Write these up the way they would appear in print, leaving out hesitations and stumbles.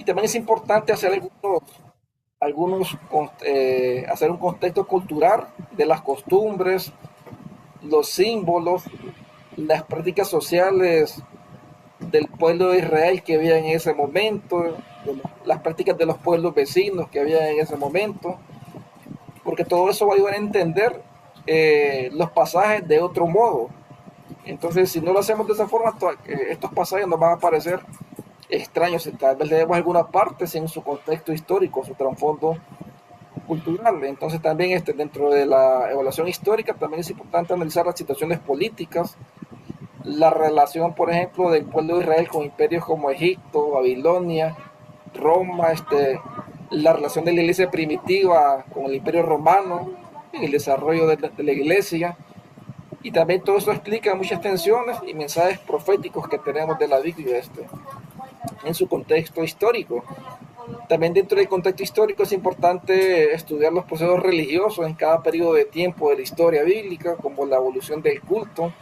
también es importante hacer hacer un contexto cultural de las costumbres, los símbolos, las prácticas sociales del pueblo de Israel que había en ese momento, las prácticas de los pueblos vecinos que había en ese momento, porque todo eso va a ayudar a entender los pasajes de otro modo. Entonces, si no lo hacemos de esa forma, estos pasajes nos van a parecer extraños, y tal vez leemos alguna parte sin su contexto histórico, su trasfondo cultural. Entonces también dentro de la evaluación histórica también es importante analizar las situaciones políticas, la relación, por ejemplo, del pueblo de Israel con imperios como Egipto, Babilonia, Roma, la relación de la iglesia primitiva con el imperio romano, el desarrollo de la iglesia, y también todo eso explica muchas tensiones y mensajes proféticos que tenemos de la Biblia en su contexto histórico. También dentro del contexto histórico es importante estudiar los procesos religiosos en cada periodo de tiempo de la historia bíblica, como la evolución del culto.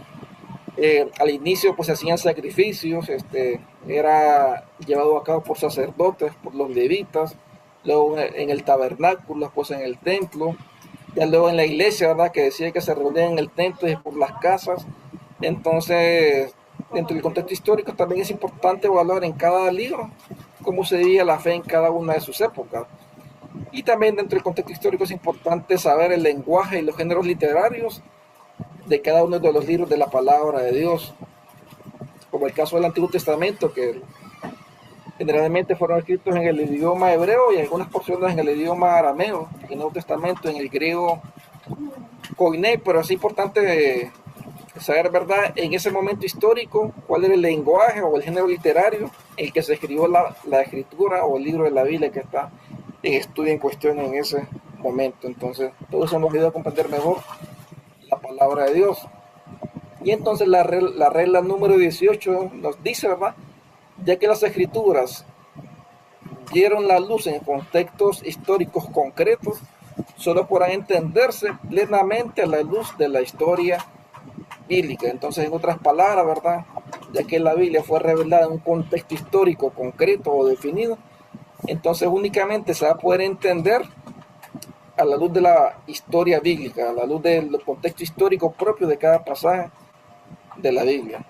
Al inicio pues se hacían sacrificios, era llevado a cabo por sacerdotes, por los levitas, luego en el tabernáculo, pues en el templo, ya luego en la iglesia, ¿verdad? Que decía que se reunían en el templo y por las casas. Entonces, dentro del contexto histórico también es importante evaluar en cada libro cómo se vivía la fe en cada una de sus épocas. Y también dentro del contexto histórico es importante saber el lenguaje y los géneros literarios de cada uno de los libros de la palabra de Dios, como el caso del Antiguo Testamento, que generalmente fueron escritos en el idioma hebreo y algunas porciones en el idioma arameo, y el Nuevo Testamento en el griego koiné, pero es importante saber, ¿verdad?, en ese momento histórico, cuál era el lenguaje o el género literario en el que se escribió la escritura o el libro de la Biblia que está en estudio en cuestión en ese momento. Entonces, todo eso nos ayuda a comprender mejor la palabra de Dios. Y entonces la regla número 18 nos dice, ¿verdad?, ya que las escrituras dieron la luz en contextos históricos concretos, solo podrán entenderse plenamente a la luz de la historia bíblica. Entonces, en otras palabras, ¿verdad? Ya que la Biblia fue revelada en un contexto histórico concreto o definido, entonces únicamente se va a poder entender a la luz de la historia bíblica, a la luz del contexto histórico propio de cada pasaje de la Biblia.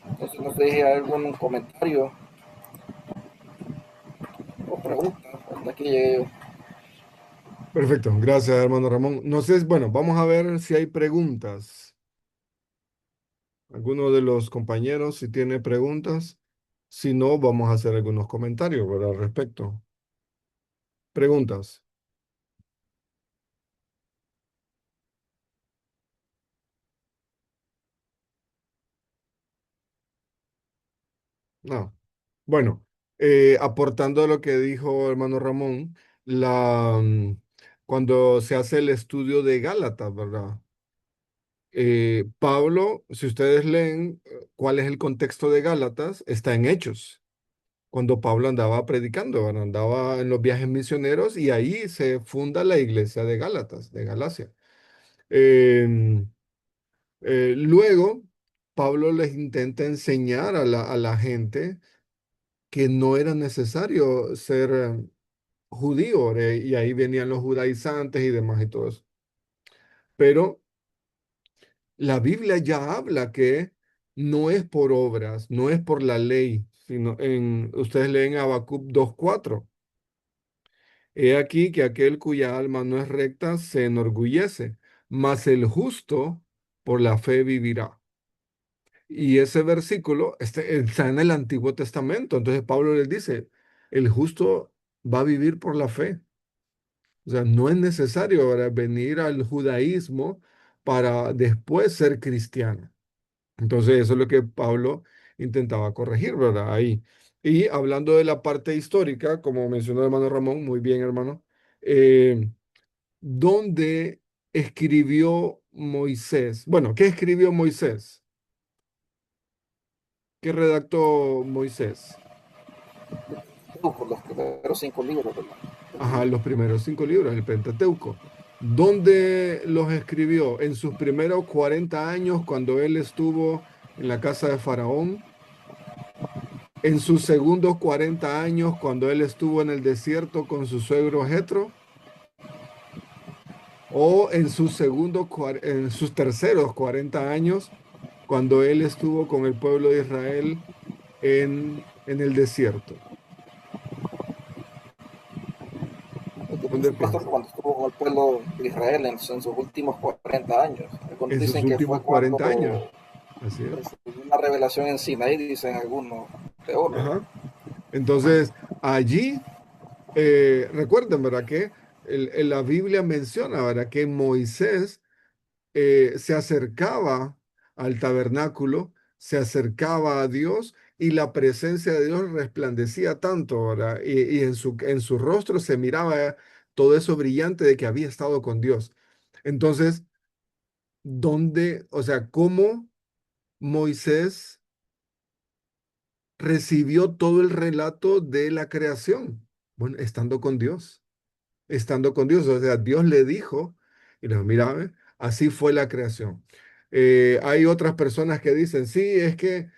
Entonces, no sé si hay algún comentario o pregunta. Hasta aquí llegué yo. Perfecto, gracias, hermano Ramón. No sé, bueno, vamos a ver si hay preguntas. ¿Alguno de los compañeros si tiene preguntas? Si no, vamos a hacer algunos comentarios, ¿verdad? Al respecto. Preguntas. No. Bueno, aportando a lo que dijo hermano Ramón, cuando se hace el estudio de Gálatas, ¿verdad? Pablo, si ustedes leen cuál es el contexto de Gálatas, está en Hechos, cuando Pablo andaba predicando, ¿verdad? Andaba en los viajes misioneros y ahí se funda la iglesia de Gálatas, de Galacia. Em, luego, Pablo les intenta enseñar a la gente que no era necesario ser judío, y ahí venían los judaizantes y demás y todo eso. Pero la Biblia ya habla que no es por obras, no es por la ley, sino ustedes leen Habacuc 2:4. He aquí que aquel cuya alma no es recta se enorgullece, mas el justo por la fe vivirá. Y ese versículo está en el Antiguo Testamento. Entonces Pablo les dice, el justo va a vivir por la fe. O sea, no es necesario ahora venir al judaísmo para después ser cristiano. Entonces eso es lo que Pablo intentaba corregir, ¿verdad? Ahí. Y hablando de la parte histórica, como mencionó el hermano Ramón, muy bien, hermano, ¿dónde escribió Moisés? Bueno, ¿qué escribió Moisés? ¿Qué redactó Moisés? Por los primeros 5 libros, ¿verdad? Ajá, los primeros 5 libros, el Pentateuco. ¿Dónde los escribió? En sus primeros 40 años, cuando él estuvo en la casa de Faraón. en sus segundos 40 años, cuando él estuvo en el desierto con su suegro Jetro, o en sus en sus terceros 40 años, cuando él estuvo con el pueblo de Israel en el desierto. Yo ¿Dónde pienso, pastor, piensas? cuando estuvo con el pueblo de Israel en sus últimos 40 años. Algunos En sus dicen que fue últimos cuando 40 años. Así es. recibió una revelación en Sinaí, dicen algunos teólogos. Ajá. Entonces, allí, recuerden, ¿verdad? Que la Biblia menciona, ¿verdad? Que Moisés se acercaba al tabernáculo, se acercaba a Dios y la presencia de Dios resplandecía tanto, ¿verdad? Y en su rostro se miraba todo eso brillante de que había estado con Dios. Entonces, ¿dónde, o sea, cómo Moisés recibió todo el relato de la creación? Bueno, estando con Dios. Estando con Dios. O sea, Dios le dijo, y le dijo, mira, ve, así fue la creación. Hay otras personas que dicen, sí, es que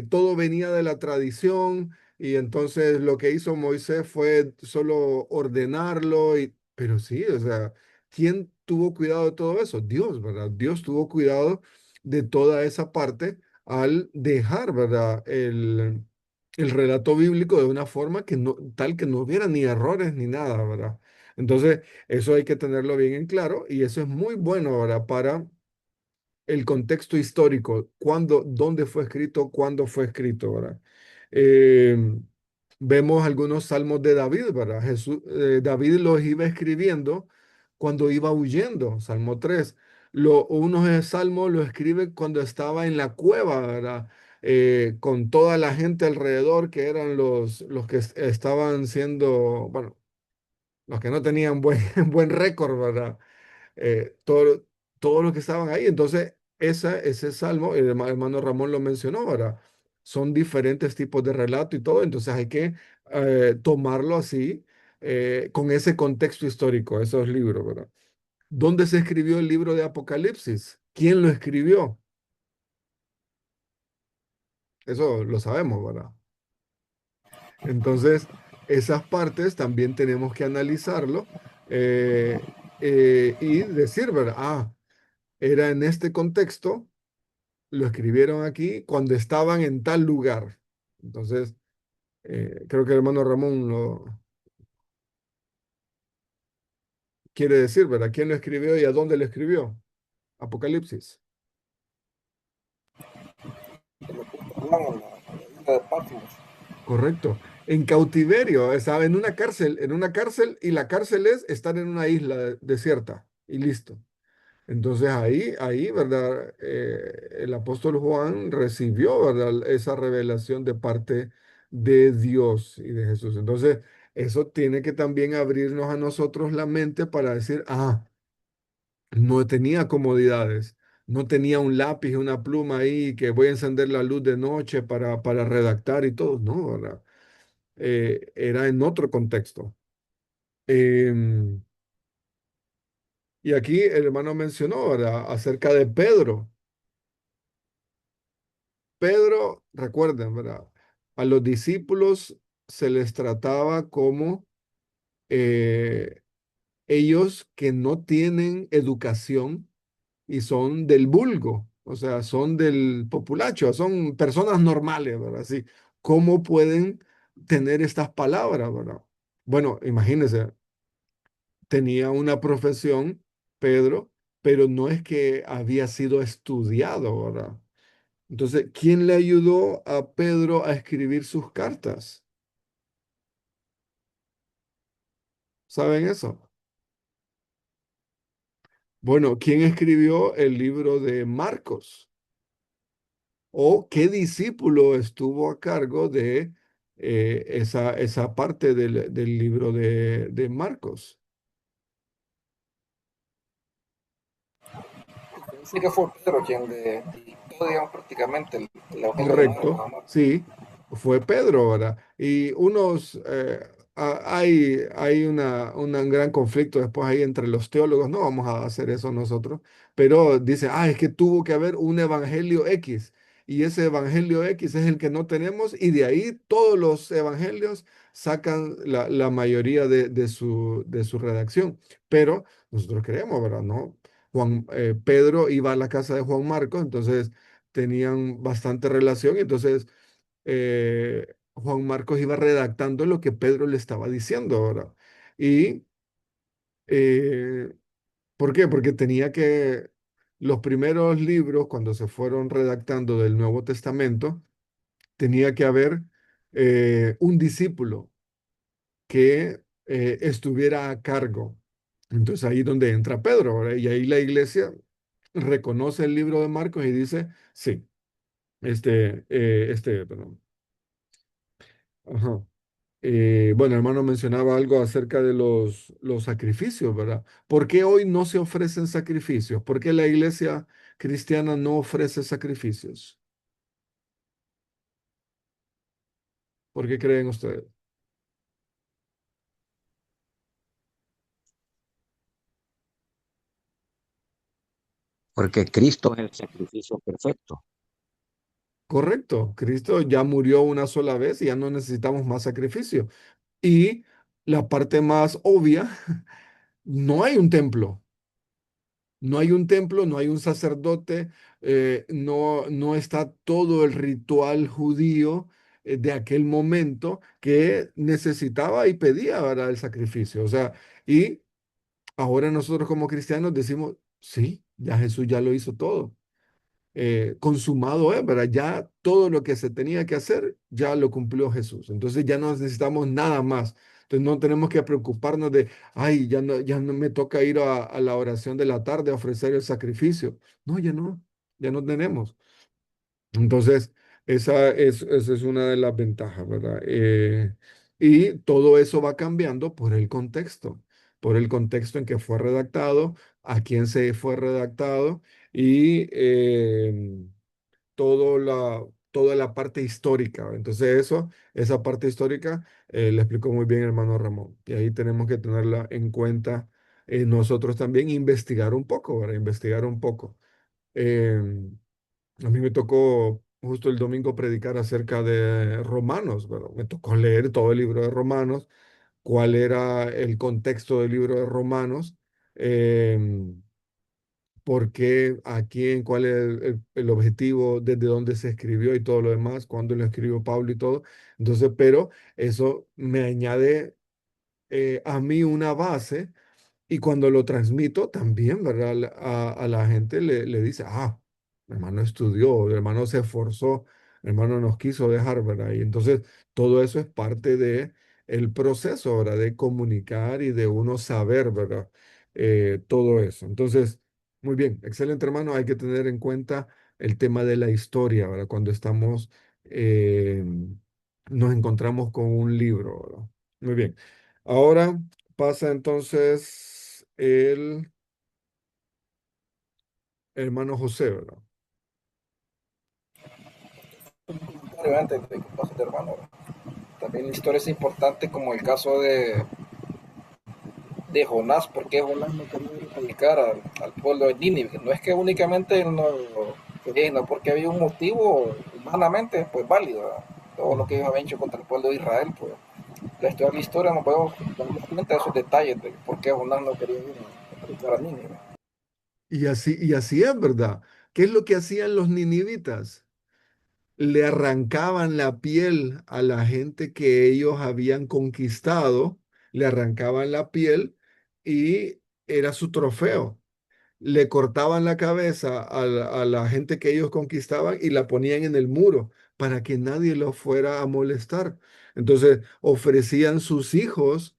todo venía de la tradición y entonces lo que hizo Moisés fue solo ordenarlo, pero sí, o sea, ¿quién tuvo cuidado de todo eso? Dios, ¿verdad? Dios tuvo cuidado de toda esa parte al dejar, ¿verdad? El relato bíblico de una forma que no, tal que no hubiera ni errores ni nada, ¿verdad? Entonces, eso hay que tenerlo bien en claro y eso es muy bueno ahora para el contexto histórico, cuándo, dónde fue escrito, cuándo fue escrito, ¿verdad? Eh, vemos algunos salmos de David, ¿verdad? David los iba escribiendo cuando iba huyendo, Salmo 3. Unos salmos lo escribe cuando estaba en la cueva, ¿verdad? Con toda la gente alrededor que eran los que estaban siendo, bueno, los que no tenían buen, buen récord, ¿verdad? Todos los que estaban ahí. Entonces, ese salmo, el hermano Ramón lo mencionó, ¿verdad? Son diferentes tipos de relato y todo, entonces hay que tomarlo así, con ese contexto histórico, esos libros, ¿verdad? ¿Dónde se escribió el libro de Apocalipsis? ¿Quién lo escribió? Eso lo sabemos, ¿verdad? Entonces, esas partes también tenemos que analizarlo eh, y decir, ¿verdad? Ah, era en este contexto, lo escribieron aquí cuando estaban en tal lugar. Entonces, creo que el hermano Ramón lo quiere decir, ¿verdad? ¿Quién lo escribió y a dónde lo escribió? Apocalipsis. Que lo hablan en la isla de Patmos. Correcto. En cautiverio, estaba en una cárcel y la cárcel es estar en una isla desierta y listo. Entonces ¿verdad? El apóstol Juan recibió, ¿verdad? Esa revelación de parte de Dios y de Jesús. Entonces, eso tiene que también abrirnos a nosotros la mente para decir, ah, no tenía comodidades, no tenía un lápiz, una pluma ahí que voy a encender la luz de noche para redactar y todo. No, ¿verdad? Era en otro contexto. Em, y aquí el hermano mencionó, ¿verdad? Acerca de Pedro. Pedro, recuerden, ¿verdad? A los discípulos se les trataba como eh, ellos que no tienen educación y son del vulgo, o sea, son del populacho, son personas normales, ¿verdad? Sí, ¿cómo pueden tener estas palabras, ¿verdad? Bueno, imagínense, tenía una profesión, Pedro, pero no es que había sido estudiado, ¿verdad? Entonces, ¿quién le ayudó a Pedro a escribir sus cartas? ¿Saben eso? Bueno, ¿quién escribió el libro de Marcos? ¿O qué discípulo estuvo a cargo de esa parte del libro de Marcos? Dice que fue Pedro quien le dictó, digamos, prácticamente el Evangelio de Correcto, Marcos. sí, fue Pedro, ¿verdad? Y hay un gran conflicto después ahí entre los teólogos, no vamos a hacer eso nosotros, pero dice, ah, es que tuvo que haber un evangelio X. y ese evangelio X es el que no tenemos y de ahí todos los evangelios sacan la mayoría de su redacción. Pero nosotros creemos, ¿verdad? ¿No? Pedro iba a la casa de Juan Marcos, entonces tenían bastante relación, y entonces Juan Marcos iba redactando lo que Pedro le estaba diciendo, ¿verdad? Y eh, ¿por qué? Porque tenía que, los primeros libros, cuando se fueron redactando del Nuevo Testamento, tenía que haber un discípulo que estuviera a cargo. Entonces ahí donde entra Pedro, ¿verdad? Y ahí la iglesia reconoce el libro de Marcos y dice, sí, perdón. Ajá. Bueno, hermano mencionaba algo acerca de los sacrificios, ¿verdad? ¿Por qué hoy no se ofrecen sacrificios? ¿Por qué la iglesia cristiana no ofrece sacrificios? ¿Por qué creen ustedes? porque Cristo es el sacrificio perfecto. Correcto, Cristo ya murió una sola vez y ya no necesitamos más sacrificio. Y la parte más obvia, no hay un templo. No hay un templo, no hay un sacerdote, no está todo el ritual judío de aquel momento que necesitaba y pedía, ¿verdad? El sacrificio. O sea, y ahora nosotros como cristianos decimos, sí, ya Jesús ya lo hizo todo. Consumado es, ¿verdad? Ya todo lo que se tenía que hacer, ya lo cumplió Jesús. Entonces ya no necesitamos nada más. Entonces no tenemos que preocuparnos de, ay, ya no me toca ir a la oración de la tarde a ofrecer el sacrificio. No, ya no tenemos. Entonces, esa es una de las ventajas, ¿verdad? Y todo eso va cambiando por el contexto en que fue redactado, a quién se fue redactado y toda la parte histórica, ¿verdad? Entonces, esa parte histórica le explicó muy bien el hermano Ramón. Y ahí tenemos que tenerla en cuenta nosotros también, investigar un poco, ¿verdad? Investigar un poco. Em, a mí me tocó justo el domingo predicar acerca de Romanos, ¿verdad? Me tocó leer todo el libro de Romanos, cuál era el contexto del libro de Romanos, em, por qué, a quién, cuál es el objetivo, desde dónde se escribió y todo lo demás, cuándo lo escribió Pablo y todo. Entonces, pero eso me añade a mí una base y cuando lo transmito también, ¿verdad? A la gente le dice, ah, mi hermano estudió, mi hermano se esforzó, mi hermano nos quiso dejar, ¿verdad? Y entonces todo eso es parte de el proceso, ¿verdad? De comunicar y de uno saber, ¿verdad? Todo eso. Entonces, muy bien, excelente, hermano. Hay que tener en cuenta el tema de la historia, ¿verdad? Cuando estamos, nos encontramos con un libro, ¿verdad? Muy bien. Ahora pasa entonces el hermano José, ¿verdad? Antes de que pase de hermano. También la historia es importante como el caso de Jonás, porque Jonás no quería predicar al pueblo de Nínive. No es que únicamente él no quería, no, porque había un motivo humanamente pues válido, ¿verdad? Todo lo que ellos habían hecho contra el pueblo de Israel, pues la historia nos podemos darnos cuenta de esos detalles de por qué Jonás no quería ir a predicar a Nínive. Y así es, ¿verdad? ¿Qué es lo que hacían los ninivitas? Le arrancaban la piel a la gente que ellos habían conquistado, le arrancaban la piel y era su trofeo. Le cortaban la cabeza a la gente que ellos conquistaban y la ponían en el muro para que nadie los fuera a molestar. Entonces ofrecían sus hijos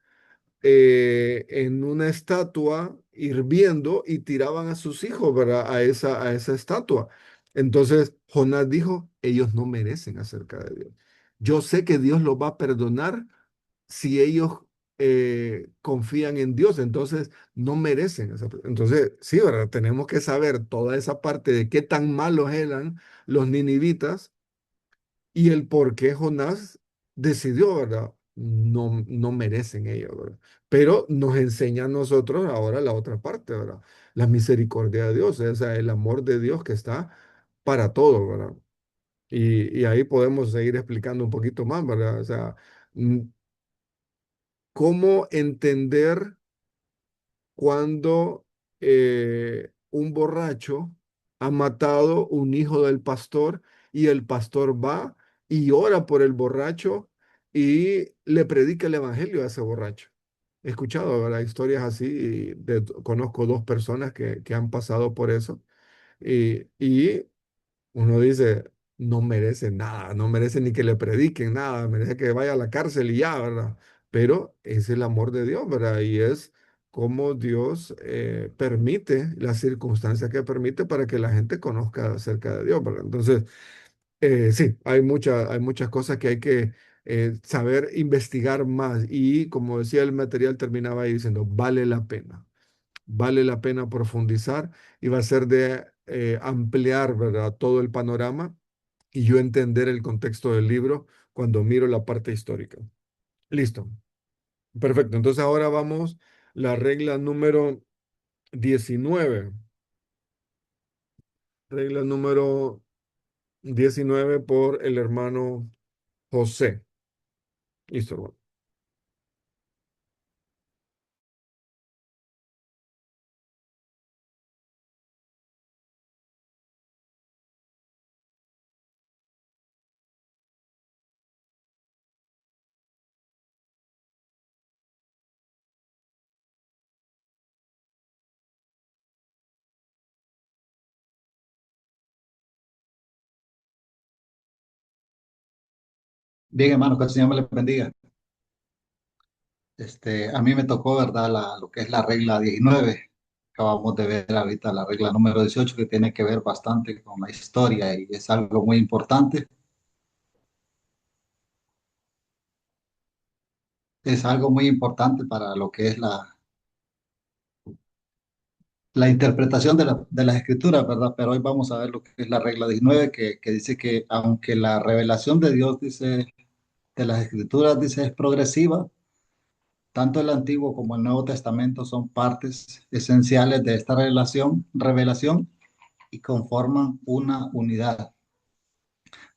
en una estatua hirviendo y tiraban a sus hijos, ¿verdad? A esa estatua. Entonces Jonás dijo, ellos no merecen acerca de Dios. Yo sé que Dios los va a perdonar si ellos confían en Dios, entonces no merecen esa. Entonces, sí, ¿verdad? Tenemos que saber toda esa parte de qué tan malos eran los ninivitas y el por qué Jonás decidió, ¿verdad? No merecen ellos, ¿verdad? Pero nos enseña a nosotros ahora la otra parte, ¿verdad? La misericordia de Dios, o sea, el amor de Dios que está para todo, ¿verdad? Y ahí podemos seguir explicando un poquito más, ¿verdad? O sea, mm, cómo entender cuando un borracho ha matado un hijo del pastor y el pastor va y ora por el borracho y le predica el evangelio a ese borracho. He escuchado, ¿verdad? Historias así, y conozco dos personas que han pasado por eso y uno dice, no merece nada, no merece ni que le prediquen nada, merece que vaya a la cárcel y ya, ¿verdad? Pero es el amor de Dios, ¿verdad? Y es como Dios permite las circunstancias que permite para que la gente conozca acerca de Dios, ¿verdad? Entonces, sí, hay muchas cosas que hay que saber investigar más y como decía el material, terminaba ahí diciendo, vale la pena profundizar y va a ser de ampliar, ¿verdad? Todo el panorama y yo entender el contexto del libro cuando miro la parte histórica. Listo. Perfecto. Entonces ahora vamos la regla número 19. Regla número 19 por el hermano José. Listo, hermano. Bien, hermano, que el Señor me le bendiga. A mí me tocó, ¿verdad? Lo que es la regla 19. Acabamos de ver ahorita la regla número 18 que tiene que ver bastante con la historia y es algo muy importante. Es algo muy importante para lo que es la interpretación de las escrituras, ¿verdad? Pero hoy vamos a ver lo que es la regla 19 que dice que aunque la revelación de Dios, dice, de las escrituras, dice, es progresiva. Tanto el Antiguo como el Nuevo Testamento son partes esenciales de esta revelación y conforman una unidad.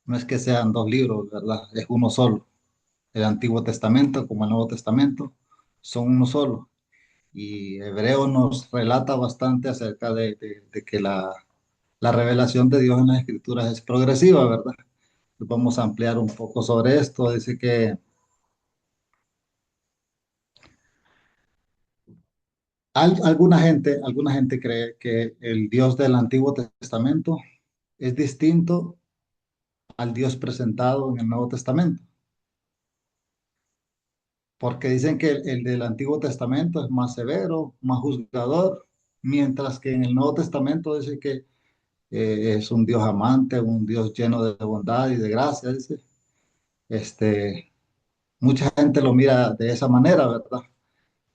No es que sean dos libros, ¿verdad? Es uno solo. El Antiguo Testamento como el Nuevo Testamento son uno solo. Y Hebreo nos relata bastante acerca de que la revelación de Dios en las Escrituras es progresiva, ¿verdad? Vamos a ampliar un poco sobre esto. Dice que alguna gente cree que el Dios del Antiguo Testamento es distinto al Dios presentado en el Nuevo Testamento, porque dicen que el del Antiguo Testamento es más severo, más juzgador, mientras que en el Nuevo Testamento dice que es un Dios amante, un Dios lleno de bondad y de gracia, dice. Este, Mucha gente lo mira de esa manera, ¿verdad?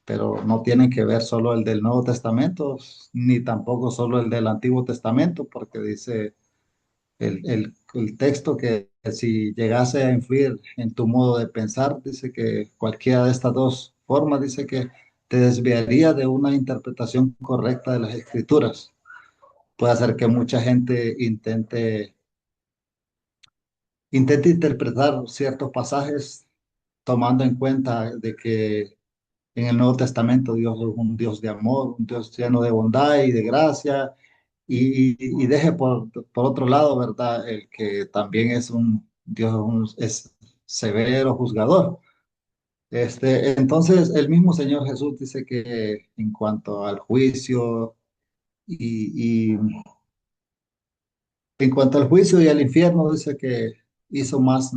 Pero no tiene que ver solo el del Nuevo Testamento, ni tampoco solo el del Antiguo Testamento, porque dice el texto que si llegase a influir en tu modo de pensar, dice que cualquiera de estas dos formas, dice que te desviaría de una interpretación correcta de las escrituras. Puede hacer que mucha gente intente interpretar ciertos pasajes tomando en cuenta de que en el Nuevo Testamento Dios es un Dios de amor, un Dios lleno de bondad y de gracia, y deje por otro lado, ¿verdad? El que también es un Dios, es severo juzgador. Entonces, el mismo Señor Jesús dice que en cuanto al juicio y en cuanto al juicio y al infierno, dice que hizo más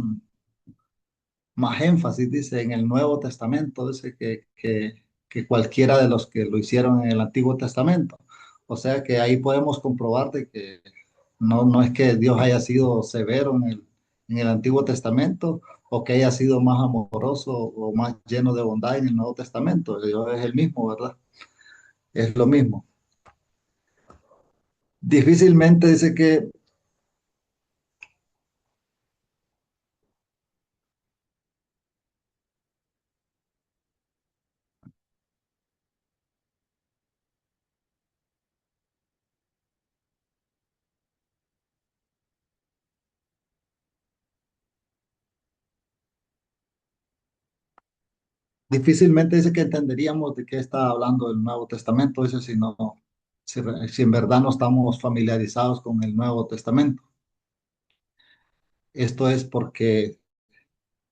énfasis, dice, en el Nuevo Testamento, dice que cualquiera de los que lo hicieron en el Antiguo Testamento. O sea que ahí podemos comprobar de que no es que Dios haya sido severo en el Antiguo Testamento o que haya sido más amoroso o más lleno de bondad en el Nuevo Testamento. Dios es el mismo, ¿verdad? Es lo mismo. Difícilmente dice que difícilmente dice que entenderíamos de qué está hablando el Nuevo Testamento, dice, si en verdad no estamos familiarizados con el Nuevo Testamento. Esto es porque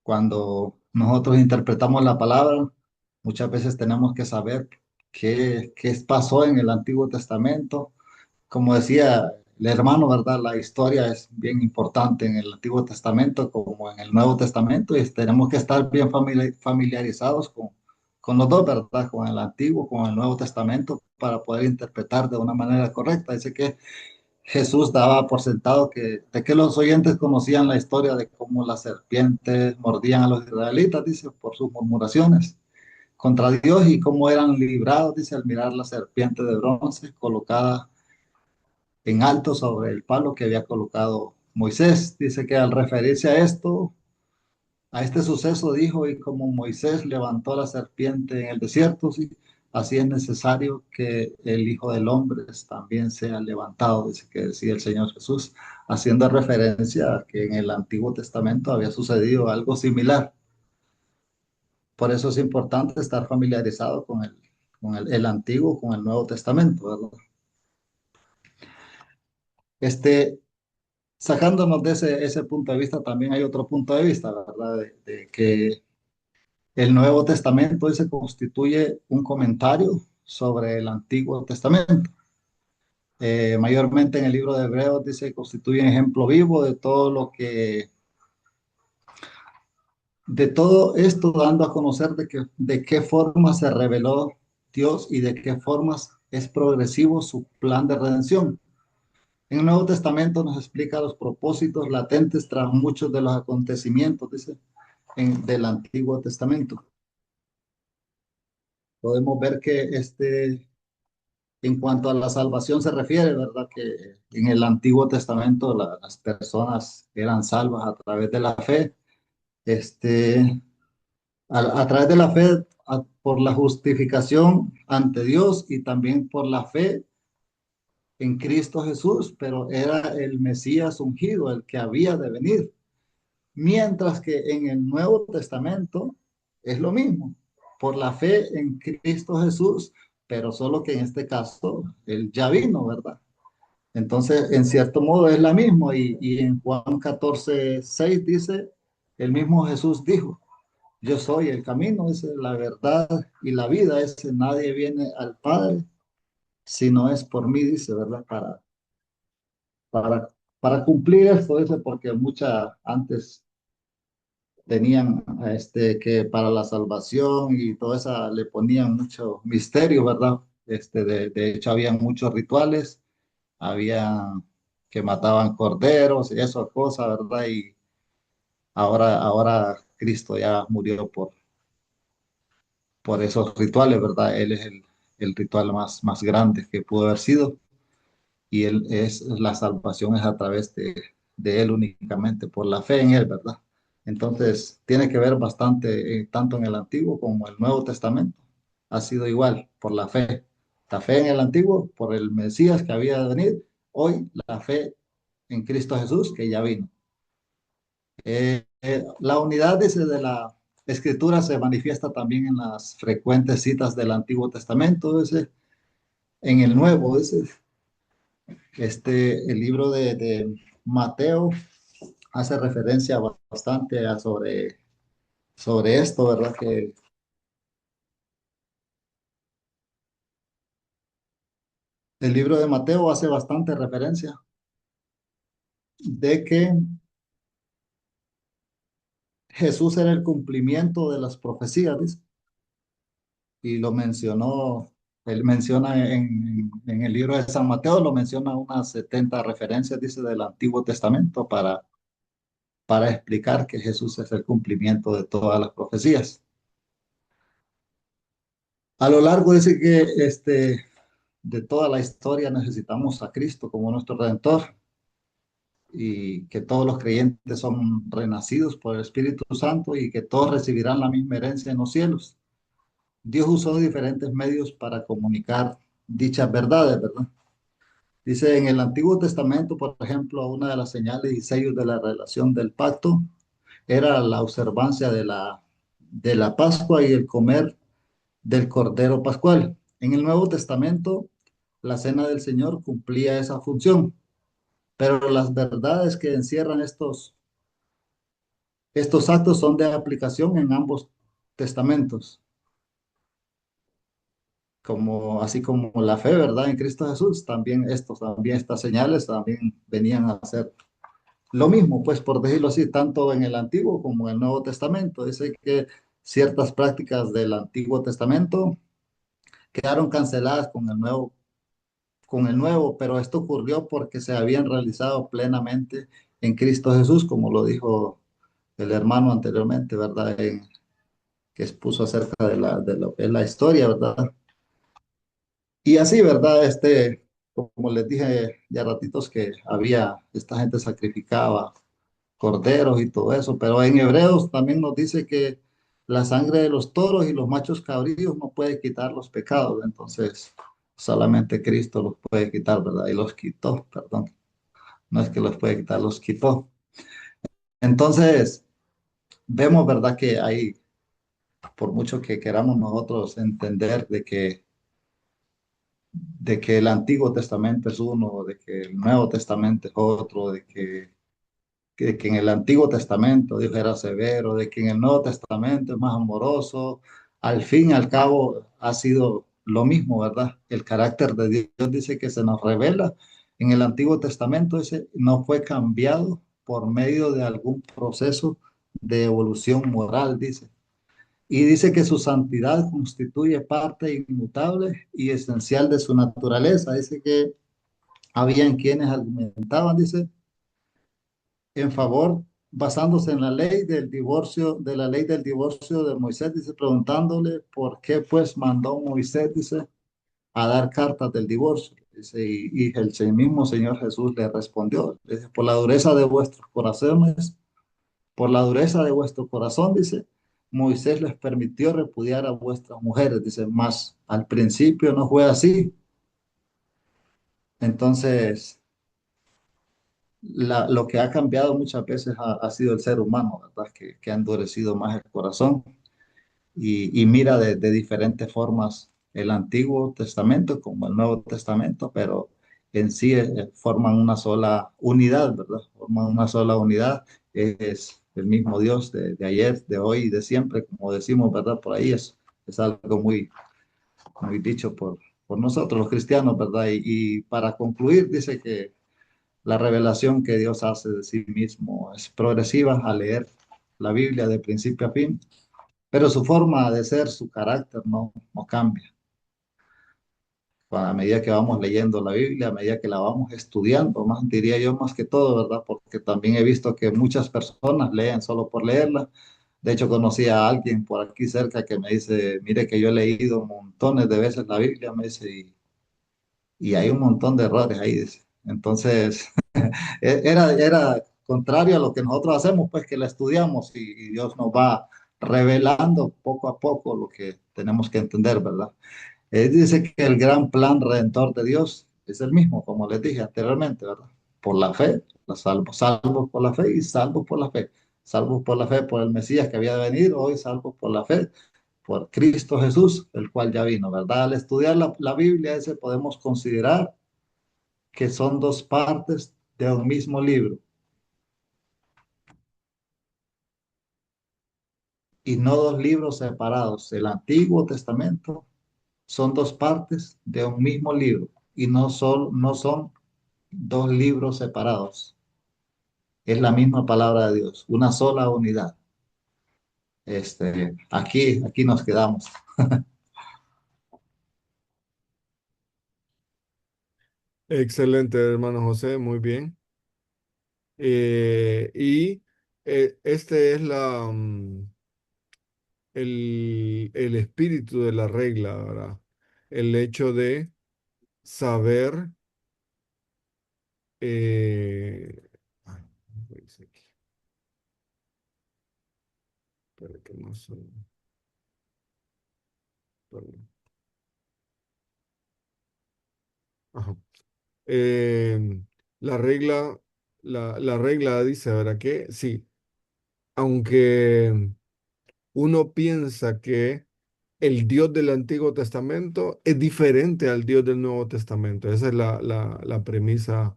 cuando nosotros interpretamos la palabra, muchas veces tenemos que saber qué pasó en el Antiguo Testamento. Como decía el hermano, ¿verdad? La historia es bien importante en el Antiguo Testamento como en el Nuevo Testamento y tenemos que estar bien familiarizados con los dos, ¿verdad? Con el Antiguo, con el Nuevo Testamento para poder interpretar de una manera correcta. Dice que Jesús daba por sentado de que los oyentes conocían la historia de cómo las serpientes mordían a los israelitas, dice, por sus murmuraciones contra Dios y cómo eran librados, dice, al mirar la serpiente de bronce colocada en alto sobre el palo que había colocado Moisés. Dice que al referirse a esto, a este suceso, dijo, y como Moisés levantó la serpiente en el desierto, sí, así es necesario que el Hijo del Hombre también sea levantado, dice que decía el Señor Jesús, haciendo referencia a que en el Antiguo Testamento había sucedido algo similar. Por eso es importante estar familiarizado con el Antiguo, con el Nuevo Testamento, ¿verdad? Este, Sacándonos de ese punto de vista, también hay otro punto de vista, ¿verdad? De que el Nuevo Testamento se constituye un comentario sobre el Antiguo Testamento. Mayormente en el libro de Hebreos dice que constituye un ejemplo vivo de todo esto, dando a conocer de qué forma se reveló Dios y de qué formas es progresivo su plan de redención. En el Nuevo Testamento nos explica los propósitos latentes tras muchos de los acontecimientos, dice, del Antiguo Testamento. Podemos ver que en cuanto a la salvación se refiere, ¿verdad? Que en el Antiguo Testamento las personas eran salvas a través de la fe, este, a través de la fe por la justificación ante Dios y también por la fe en Cristo Jesús, pero era el Mesías ungido, el que había de venir. Mientras que en el Nuevo Testamento es lo mismo, por la fe en Cristo Jesús, pero solo que en este caso él ya vino, ¿verdad? Entonces, en cierto modo es la misma y en Juan 14:6 dice, el mismo Jesús dijo, yo soy el camino, es la verdad y la vida, nadie viene al Padre si no es por mí, dice, ¿verdad? Para, para cumplir esto, dice, porque antes tenían que para la salvación y todo eso le ponían mucho misterio, ¿verdad? De hecho, había muchos rituales, había que mataban corderos y esas cosas, ¿verdad? Y ahora Cristo ya murió por esos rituales, ¿verdad? Él es el ritual más grande que pudo haber sido y la salvación es a través de Él únicamente, por la fe en Él, ¿verdad? Entonces, tiene que ver bastante, tanto en el Antiguo como el Nuevo Testamento. Ha sido igual, por la fe. La fe en el Antiguo, por el Mesías que había de venir. Hoy, la fe en Cristo Jesús, que ya vino. La unidad de la Escritura se manifiesta también en las frecuentes citas del Antiguo Testamento, en el Nuevo, el libro de Mateo hace referencia bastante sobre esto, ¿verdad? Que el libro de Mateo hace bastante referencia de que Jesús era el cumplimiento de las profecías, dice, y lo mencionó, él menciona en el libro de San Mateo, lo menciona unas 70 referencias, dice, del Antiguo Testamento para explicar que Jesús es el cumplimiento de todas las profecías. A lo largo dice que de toda la historia necesitamos a Cristo como nuestro Redentor y que todos los creyentes son renacidos por el Espíritu Santo y que todos recibirán la misma herencia en los cielos. Dios usó diferentes medios para comunicar dichas verdades, ¿verdad? Dice en el Antiguo Testamento, por ejemplo, una de las señales y sellos de la relación del pacto era la observancia de la Pascua y el comer del Cordero Pascual. En el Nuevo Testamento, la Cena del Señor cumplía esa función, pero las verdades que encierran estos actos son de aplicación en ambos testamentos, como, así como la fe, ¿verdad? En Cristo Jesús, también estas señales también venían a ser lo mismo, pues por decirlo así, tanto en el Antiguo como en el Nuevo Testamento. Dice que ciertas prácticas del Antiguo Testamento quedaron canceladas con el Nuevo, pero esto ocurrió porque se habían realizado plenamente en Cristo Jesús, como lo dijo el hermano anteriormente, ¿verdad? Que expuso acerca de lo que es la historia, ¿verdad? Y así, ¿verdad? Como les dije ya ratitos que esta gente sacrificaba corderos y todo eso, pero en Hebreos también nos dice que la sangre de los toros y los machos cabríos no puede quitar los pecados, entonces solamente Cristo los puede quitar, ¿verdad? Y los quitó, perdón, no es que los puede quitar, los quitó. Entonces, vemos, ¿verdad? Que hay, por mucho que queramos nosotros entender de que el Antiguo Testamento es uno, de que el Nuevo Testamento es otro, de que en el Antiguo Testamento Dios era severo, de que en el Nuevo Testamento es más amoroso, al fin y al cabo ha sido lo mismo, ¿verdad? El carácter de Dios dice que se nos revela en el Antiguo Testamento, ese no fue cambiado por medio de algún proceso de evolución moral, dice. Y dice que su santidad constituye parte inmutable y esencial de su naturaleza. Dice que habían quienes argumentaban, dice, en favor, basándose en la ley del divorcio, de la ley del divorcio de Moisés, dice, preguntándole por qué pues mandó Moisés, dice, a dar cartas del divorcio. Dice, y el mismo Señor Jesús le respondió, dice, por la dureza de vuestros corazones, por la dureza de vuestro corazón, dice, Moisés les permitió repudiar a vuestras mujeres, dice, más al principio no fue así. Entonces, lo que ha cambiado muchas veces ha sido el ser humano, ¿verdad? Que ha endurecido más el corazón y mira de diferentes formas el Antiguo Testamento como el Nuevo Testamento, pero en sí forman una sola unidad, ¿verdad? Forman una sola unidad, es el mismo Dios de ayer, de hoy y de siempre, como decimos, ¿verdad? Por ahí es algo muy, muy dicho por nosotros los cristianos, ¿verdad? Y para concluir, dice que la revelación que Dios hace de sí mismo es progresiva al leer la Biblia de principio a fin, pero su forma de ser, su carácter no cambia. A medida que vamos leyendo la Biblia, a medida que la vamos estudiando, más diría yo más que todo, ¿verdad? Porque también he visto que muchas personas leen solo por leerla. De hecho, conocí a alguien por aquí cerca que me dice, mire que yo he leído montones de veces la Biblia, me dice, y hay un montón de errores ahí, dice. Entonces, era contrario a lo que nosotros hacemos, pues que la estudiamos y Dios nos va revelando poco a poco lo que tenemos que entender, ¿verdad? Dice que el gran plan redentor de Dios es el mismo, como les dije anteriormente, ¿verdad? Por la fe, salvos por la fe y salvos por la fe. Salvos por la fe por el Mesías que había de venir, hoy salvos por la fe por Cristo Jesús, el cual ya vino, ¿verdad? Al estudiar la Biblia, ese podemos considerar que son dos partes de un mismo libro y no dos libros separados. El Antiguo Testamento son dos partes de un mismo libro y no son dos libros separados. Es la misma palabra de Dios, una sola unidad. Aquí nos quedamos. Excelente, hermano José, muy bien. Y este es el espíritu de la regla, ¿verdad? El hecho de saber, ay, ¿qué dice aquí? Espera que no sé, perdón. Ajá. Eh, la regla, la regla dice, ¿verdad? Que sí, aunque uno piensa que el Dios del Antiguo Testamento es diferente al Dios del Nuevo Testamento. Esa es la premisa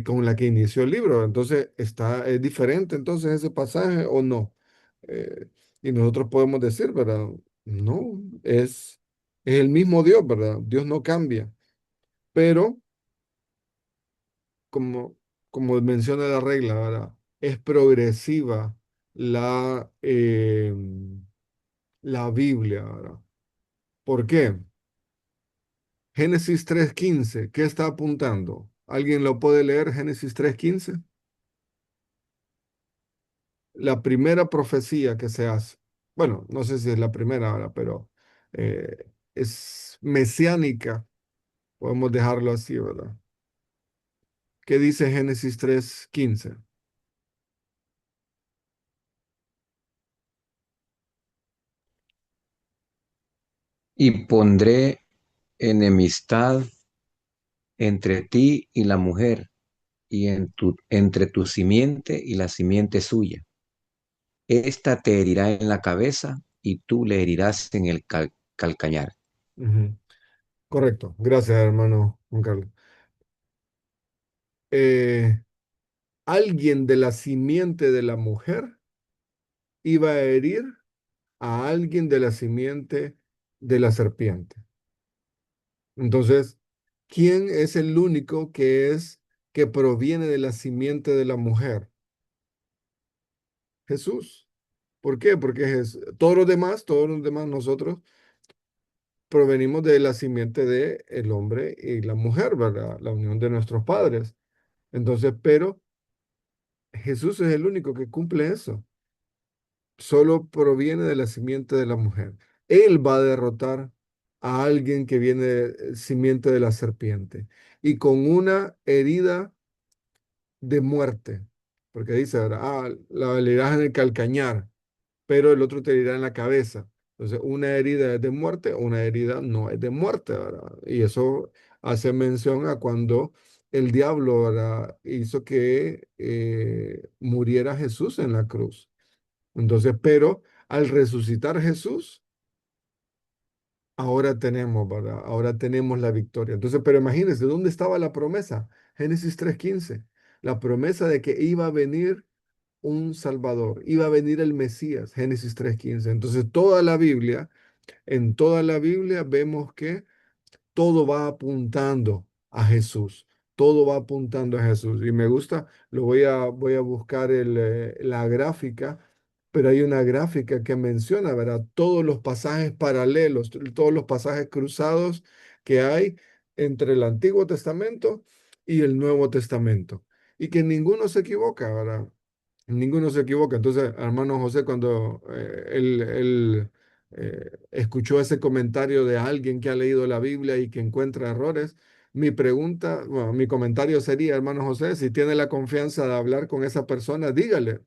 con la que inició el libro. Entonces, ¿es diferente entonces ese pasaje o no? Eh, y nosotros podemos decir, ¿verdad? No, es el mismo Dios, ¿verdad? Dios no cambia. Pero, como, como menciona la regla, ¿verdad? Es progresiva la, eh, la Biblia, ¿verdad? ¿Por qué? Génesis 3:15, ¿qué está apuntando? ¿Alguien lo puede leer? Génesis 3:15. La primera profecía que se hace. Bueno, no sé si es la primera ahora, pero es mesiánica. Podemos dejarlo así, ¿verdad? ¿Qué dice Génesis 3:15? Y pondré enemistad entre ti y la mujer, y entre tu simiente y la simiente suya. Esta te herirá en la cabeza y tú le herirás en el calcañar. Ujú. Correcto. Gracias, hermano Juan Carlos. Eh, alguien de la simiente de la mujer iba a herir a alguien de la simiente de la serpiente. Entonces, ¿quién es el único que proviene de la simiente de la mujer? Jesús. ¿Por qué? Porque todos los demás nosotros provenimos de la simiente de el hombre y la mujer, ¿verdad? La unión de nuestros padres. Entonces, pero Jesús es el único que cumple eso. Solo proviene de la simiente de la mujer. Él va a derrotar a alguien que viene de simiente de la serpiente y con una herida de muerte, porque dice, ¿verdad? La herirás en el calcañar, pero el otro te herirá en la cabeza. Entonces, una herida es de muerte, una herida no es de muerte, ¿verdad? Y eso hace mención a cuando el diablo, ¿verdad? Hizo que muriera Jesús en la cruz. Entonces, pero al resucitar Jesús, ahora tenemos, ¿verdad? Ahora tenemos la victoria. Entonces, pero imagínense, ¿dónde estaba la promesa? Génesis 3:15. La promesa de que iba a venir un Salvador, iba a venir el Mesías, Génesis 3:15. Entonces, en toda la Biblia vemos que todo va apuntando a Jesús. Todo va apuntando a Jesús. Y me gusta, voy a buscar la gráfica, pero hay una gráfica que menciona, ¿verdad? Todos los pasajes paralelos, todos los pasajes cruzados que hay entre el Antiguo Testamento y el Nuevo Testamento. Y que ninguno se equivoca, ¿verdad? Ninguno se equivoca. Entonces, hermano José, cuando él escuchó ese comentario de alguien que ha leído la Biblia y que encuentra errores, mi pregunta, bueno, mi comentario sería, hermano José, si tiene la confianza de hablar con esa persona, dígale,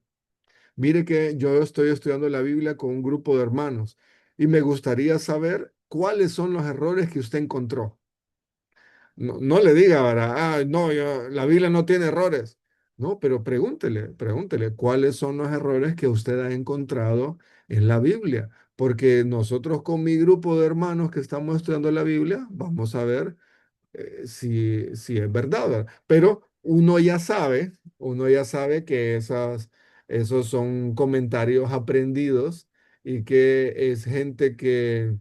mire que yo estoy estudiando la Biblia con un grupo de hermanos y me gustaría saber cuáles son los errores que usted encontró. No, no le diga, ¿verdad? No, la Biblia no tiene errores. No, pero pregúntele cuáles son los errores que usted ha encontrado en la Biblia. Porque nosotros con mi grupo de hermanos que estamos estudiando la Biblia, vamos a ver si es verdad, ¿verdad? Pero uno ya sabe que esos son comentarios aprendidos y que es gente que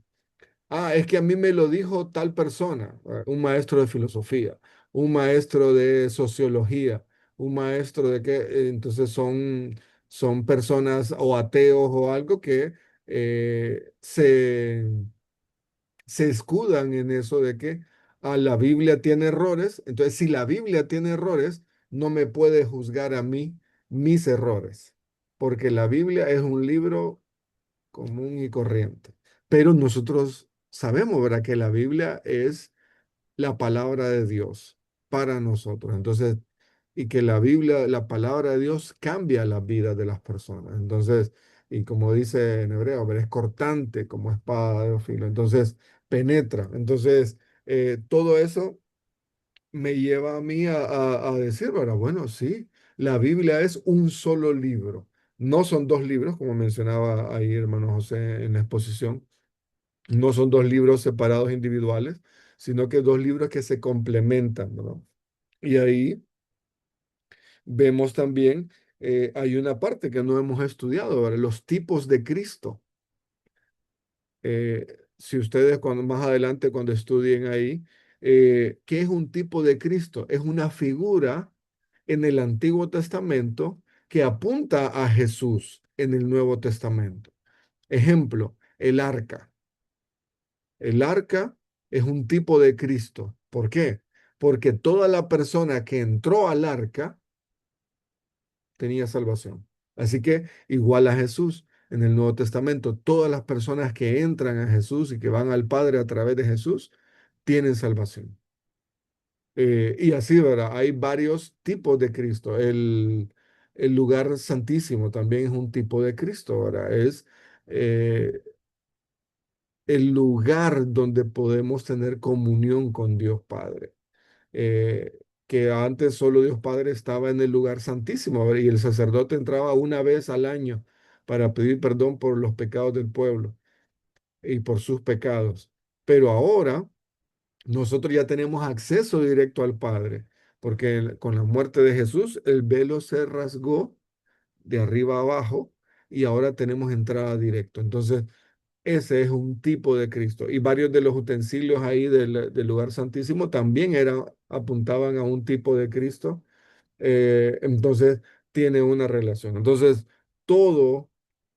es que a mí me lo dijo tal persona, un maestro de filosofía, un maestro de sociología, un maestro de que, entonces son personas o ateos o algo que se escudan en eso de que la Biblia tiene errores. Entonces, si la Biblia tiene errores, no me puede juzgar a mí mis errores, porque la Biblia es un libro común y corriente. Pero nosotros sabemos, ¿verdad?, que la Biblia es la palabra de Dios para nosotros. Entonces, y que la Biblia, la palabra de Dios cambia la vida de las personas. Entonces, y como dice en hebreo, ¿verdad?, es cortante como espada de dos filos. Entonces, penetra. Entonces, todo eso me lleva a mí a decir, ¿verdad? Bueno, sí, la Biblia es un solo libro. No son dos libros, como mencionaba ahí hermano José en la exposición, no son dos libros separados individuales, sino que dos libros que se complementan, ¿no? Y ahí vemos también, hay una parte que no hemos estudiado, ¿verdad? Los tipos de Cristo. Si ustedes cuando, más adelante cuando estudien ahí, ¿qué es un tipo de Cristo? Es una figura en el Antiguo Testamento que apunta a Jesús en el Nuevo Testamento. Ejemplo, el arca. El arca es un tipo de Cristo. ¿Por qué? Porque toda la persona que entró al arca tenía salvación. Así que igual a Jesús en el Nuevo Testamento, todas las personas que entran a Jesús y que van al Padre a través de Jesús tienen salvación. Y así, ¿verdad? Hay varios tipos de Cristo. El lugar santísimo también es un tipo de Cristo, ¿verdad? Es eh, el lugar donde podemos tener comunión con Dios Padre. Que antes solo Dios Padre estaba en el lugar santísimo, ¿verdad? Y el sacerdote entraba una vez al año para pedir perdón por los pecados del pueblo y por sus pecados. Pero ahora nosotros ya tenemos acceso directo al Padre, porque con la muerte de Jesús el velo se rasgó de arriba a abajo y ahora tenemos entrada directo. Entonces, ese es un tipo de Cristo. Y varios de los utensilios ahí del lugar santísimo también apuntaban a un tipo de Cristo. Entonces, tiene una relación. Entonces, todo,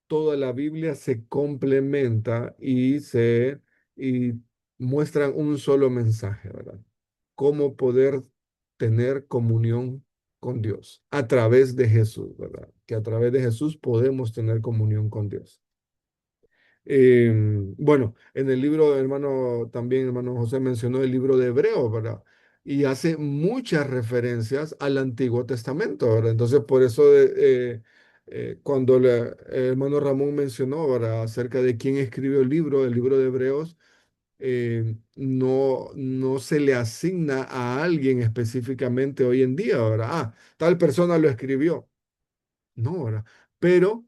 toda la Biblia se complementa y muestran un solo mensaje, ¿verdad? Cómo poder tener comunión con Dios a través de Jesús, ¿verdad? Que a través de Jesús podemos tener comunión con Dios. Bueno, en el libro, hermano, también hermano José mencionó el libro de Hebreos, ¿verdad? Y hace muchas referencias al Antiguo Testamento, ¿verdad? Entonces, por eso cuando el hermano Ramón mencionó, ¿verdad? Acerca de quién escribió el libro de Hebreos, no se le asigna a alguien específicamente hoy en día, ¿verdad? Ah, tal persona lo escribió. No, ¿verdad? Pero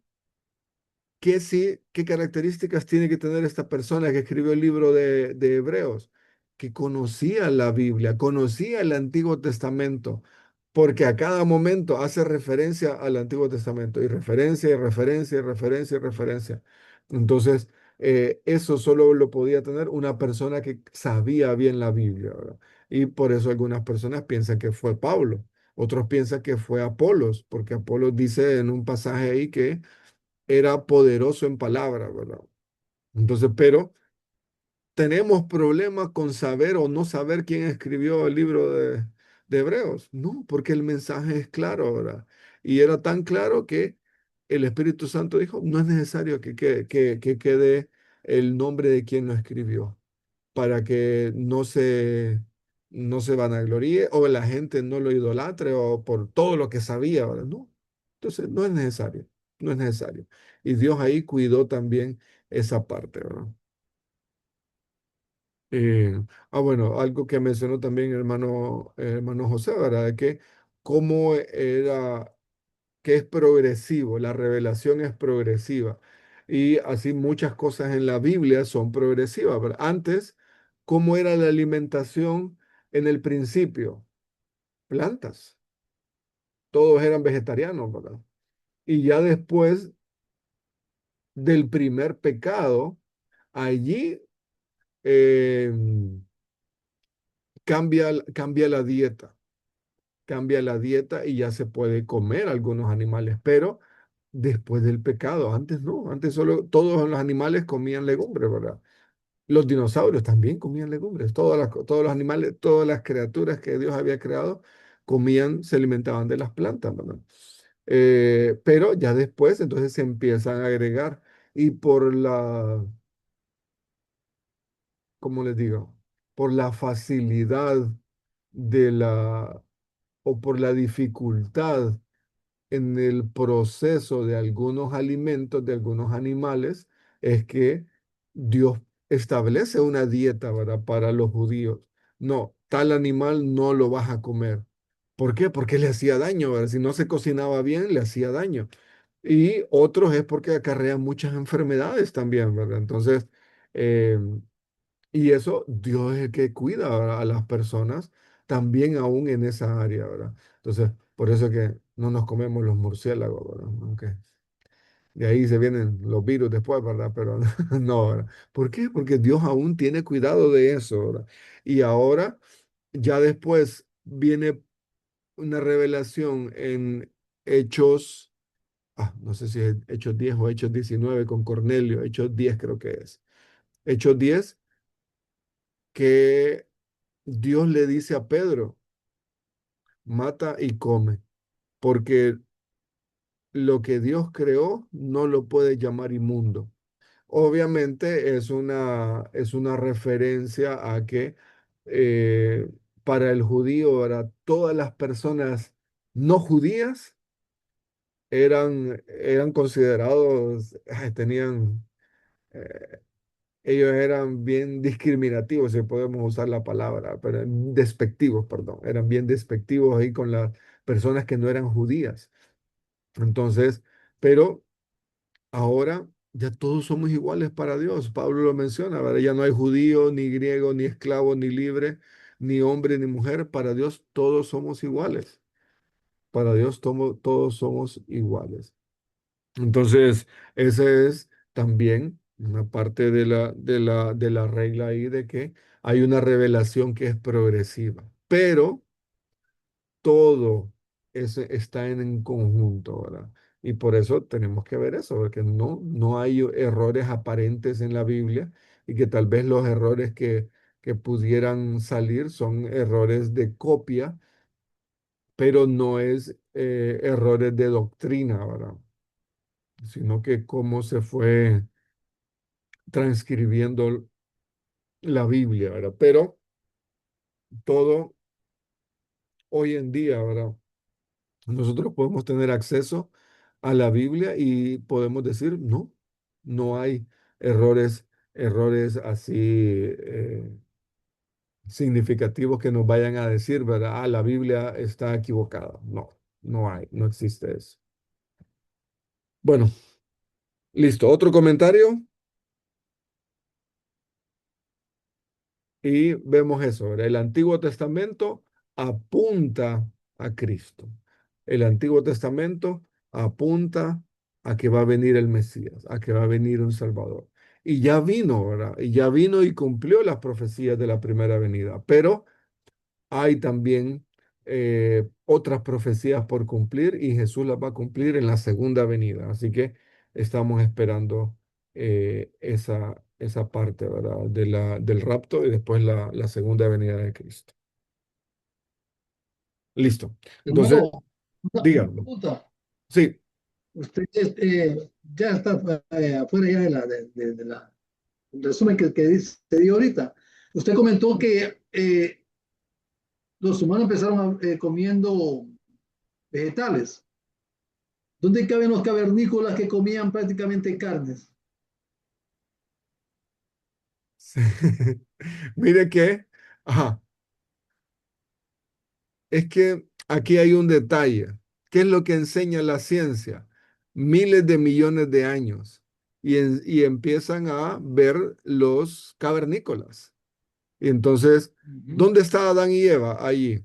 qué características tiene que tener esta persona que escribió el libro de Hebreos? Que conocía la Biblia, conocía el Antiguo Testamento, porque a cada momento hace referencia al Antiguo Testamento, y referencia, y referencia, y referencia, y referencia. Entonces, eso solo lo podía tener una persona que sabía bien la Biblia, ¿verdad? Y por eso algunas personas piensan que fue Pablo, otros piensan que fue Apolos, porque Apolos dice en un pasaje ahí que era poderoso en palabras, ¿verdad? Entonces, pero tenemos problemas con saber o no saber quién escribió el libro de Hebreos. No, porque el mensaje es claro, ¿verdad? Y era tan claro que el Espíritu Santo dijo, no es necesario que quede el nombre de quien lo escribió, para que no se vanagloríe o la gente no lo idolatre o por todo lo que sabía, ¿verdad? No. Entonces, no es necesario, no es necesario. Y Dios ahí cuidó también esa parte, ¿verdad? Eh, bueno, algo que mencionó también hermano José, ¿verdad? De que cómo era, que es progresivo, la revelación es progresiva. Y así muchas cosas en la Biblia son progresivas, ¿verdad? Antes, ¿cómo era la alimentación en el principio? Plantas, todos eran vegetarianos, ¿verdad? Y ya después del primer pecado, allí eh, cambia la dieta y ya se puede comer algunos animales, pero después del pecado, antes no, antes solo todos los animales comían legumbres, ¿verdad? Los dinosaurios también comían legumbres, todos los animales, todas las criaturas que Dios había creado comían, se alimentaban de las plantas, ¿verdad? Pero ya después entonces se empiezan a agregar y ¿cómo les digo? Por la facilidad de o por la dificultad en el proceso de algunos alimentos, de algunos animales, es que Dios establece una dieta, ¿verdad? Para los judíos. No, tal animal no lo vas a comer. ¿Por qué? Porque le hacía daño, ¿verdad? Si no se cocinaba bien, le hacía daño. y otros es porque acarrean muchas enfermedades también, ¿verdad? Entonces, eh, y eso Dios es el que cuida, ¿verdad?, a las personas también aún en esa área, ¿verdad? Entonces, por eso es que no nos comemos los murciélagos, ¿verdad? Aunque de ahí se vienen los virus después, ¿verdad? Pero no, ¿verdad? ¿Por qué? Porque Dios aún tiene cuidado de eso, ¿verdad? Y ahora, ya después viene una revelación en Hechos, no sé si es Hechos 10 o Hechos 19 con Cornelio, Hechos 10 creo que es. Hechos 10 que Dios le dice a Pedro, mata y come, porque lo que Dios creó no lo puede llamar inmundo. Obviamente es una referencia a que para el judío, para todas las personas no judías, eran considerados, tenían, eh, ellos eran bien discriminativos, si podemos usar la palabra, pero despectivos, perdón, eran bien despectivos ahí con las personas que no eran judías. Entonces, pero ahora ya todos somos iguales para Dios. Pablo lo menciona, ¿verdad? Ya no hay judío, ni griego, ni esclavo, ni libre, ni hombre, ni mujer. Para Dios todos somos iguales. Para Dios todos somos iguales. Entonces, esa es también una parte de la regla ahí de que hay una revelación que es progresiva, pero todo está en conjunto, ¿verdad? Y por eso tenemos que ver eso, porque no hay errores aparentes en la Biblia y que tal vez los errores que pudieran salir son errores de copia, pero no es errores de doctrina, ¿verdad? Sino que cómo se fue transcribiendo la Biblia, ¿verdad? Pero todo hoy en día, ¿verdad? Nosotros podemos tener acceso a la Biblia y podemos decir, no, no hay errores, errores así significativos que nos vayan a decir, ¿verdad? La Biblia está equivocada. No, no hay, no existe eso. Bueno, listo. ¿Otro comentario? Y vemos eso, ¿verdad? El Antiguo Testamento apunta a Cristo. El Antiguo Testamento apunta a que va a venir el Mesías, a que va a venir un Salvador. Y ya vino, ¿verdad? Y ya vino y cumplió las profecías de la primera venida. Pero hay también otras profecías por cumplir y Jesús las va a cumplir en la segunda venida. Así que estamos esperando esa parte, ¿verdad? Del rapto y después la segunda venida de Cristo. Listo. Entonces, Hermano, una díganlo. pregunta. Sí, Usted ya está afuera ya de la el resumen que se dio ahorita. Usted comentó que los humanos empezaron comiendo vegetales. ¿Dónde caben los cavernícolas que comían prácticamente carnes? sí. Mire que, ajá, es que aquí hay un detalle. ¿Qué es lo que enseña la ciencia? Miles de millones de años. Y empiezan a ver los cavernícolas. Y entonces, Ujú. ¿dónde está Adán y Eva? Allí.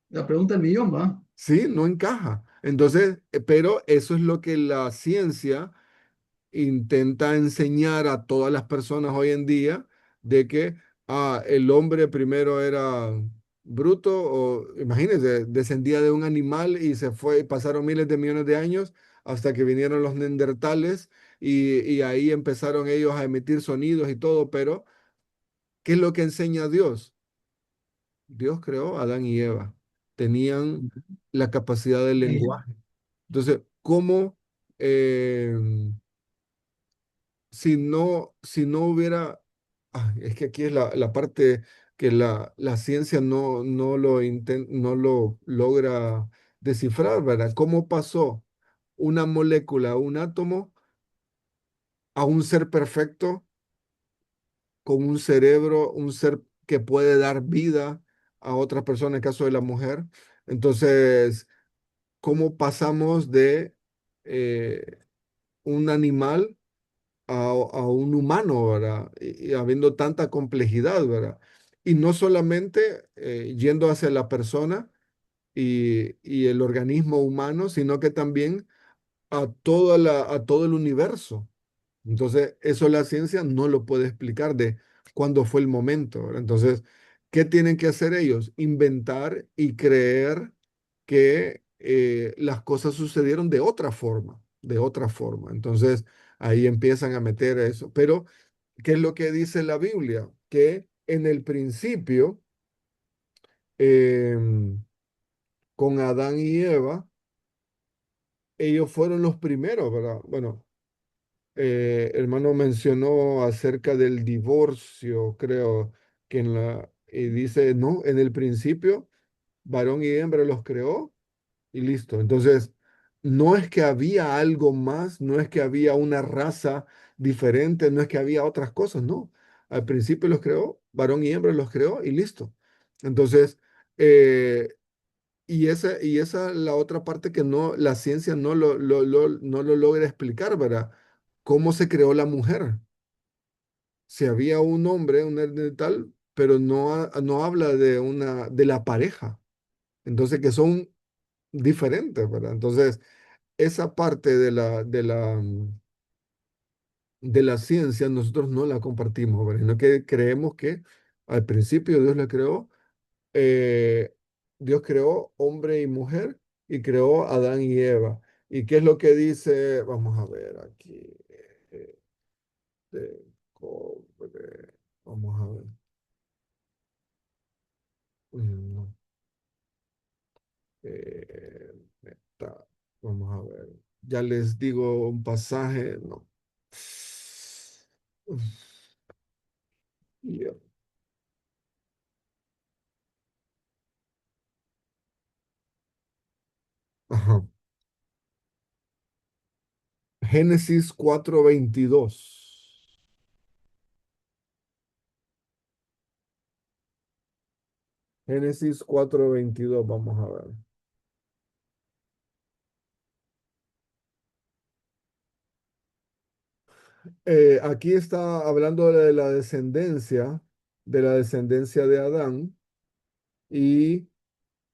La pregunta del millón, ¿va? Sí, no encaja. Entonces, pero eso es lo que la ciencia intenta enseñar a todas las personas hoy en día de que el hombre primero era bruto o imagínense, descendía de un animal y se fue, pasaron miles de millones de años hasta que vinieron los neandertales y ahí empezaron ellos a emitir sonidos y todo, pero ¿qué es lo que enseña Dios? Dios creó a Adán y Eva, tenían la capacidad del lenguaje. Entonces, ¿cómo? eh, si no hubiera, es que aquí es la parte que la ciencia no lo logra descifrar, ¿verdad? ¿Cómo pasó una molécula, un átomo, a un ser perfecto con un cerebro, un ser que puede dar vida a otra persona, en el caso de la mujer? Entonces, cómo pasamos de un animal a un humano, ¿verdad? Y habiendo tanta complejidad, ¿verdad? Y no solamente yendo hacia la persona y el organismo humano, sino que también a todo el universo. Entonces, eso la ciencia no lo puede explicar de cuándo fue el momento, ¿verdad? Entonces, ¿qué tienen que hacer ellos? Inventar y creer que las cosas sucedieron de otra forma, de otra forma. Entonces, ahí empiezan a meter eso. Pero, ¿qué es lo que dice la Biblia? Que en el principio, em, con Adán y Eva, ellos fueron los primeros, ¿verdad? Bueno, hermano mencionó acerca del divorcio, creo que y dice, no, en el principio, varón y hembra los creó y listo. Entonces, no es que había algo más, no es que había una raza diferente, no es que había otras cosas, no. Al principio los creó, varón y hembra los creó y listo. Entonces, eh, y esa la otra parte que no, la ciencia no lo logra explicar, ¿verdad? ¿Cómo se creó la mujer? Si había un hombre, un tal, pero no habla de la pareja. Entonces, que son diferentes, ¿verdad? Entonces, esa parte de la ciencia nosotros no la compartimos, ¿verdad? Sino que creemos que al principio Dios la creó, eh, Dios creó hombre y mujer y creó a Adán y Eva. ¿Y qué es lo que dice? Vamos a ver aquí. eh, de cobre. Vamos a ver. No, está. Vamos a ver. Ya les digo un pasaje. No. Ya. Ajá. Génesis 4:22. Génesis 4:22. Vamos a ver. Aquí está hablando de la descendencia de Adán, y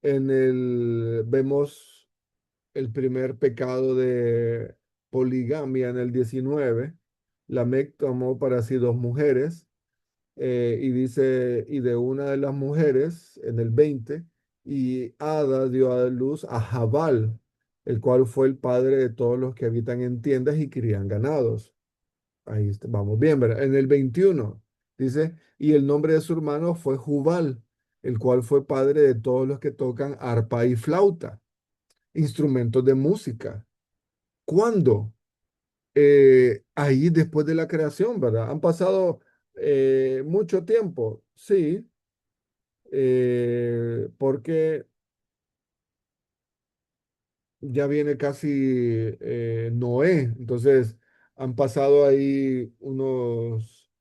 vemos el primer pecado de poligamia en el 19. Lamec tomó para sí dos mujeres, y dice, y de una de las mujeres en el 20, y Ada dio a luz a Jabal, el cual fue el padre de todos los que habitan en tiendas y crían ganados. Vamos bien, ¿verdad? En el 21 dice, y el nombre de su hermano fue Jubal, el cual fue padre de todos los que tocan arpa y flauta, instrumentos de música. ¿Cuándo? Ahí después de la creación, ¿verdad? Han pasado mucho tiempo, sí, porque ya viene casi Noé, entonces han pasado ahí unos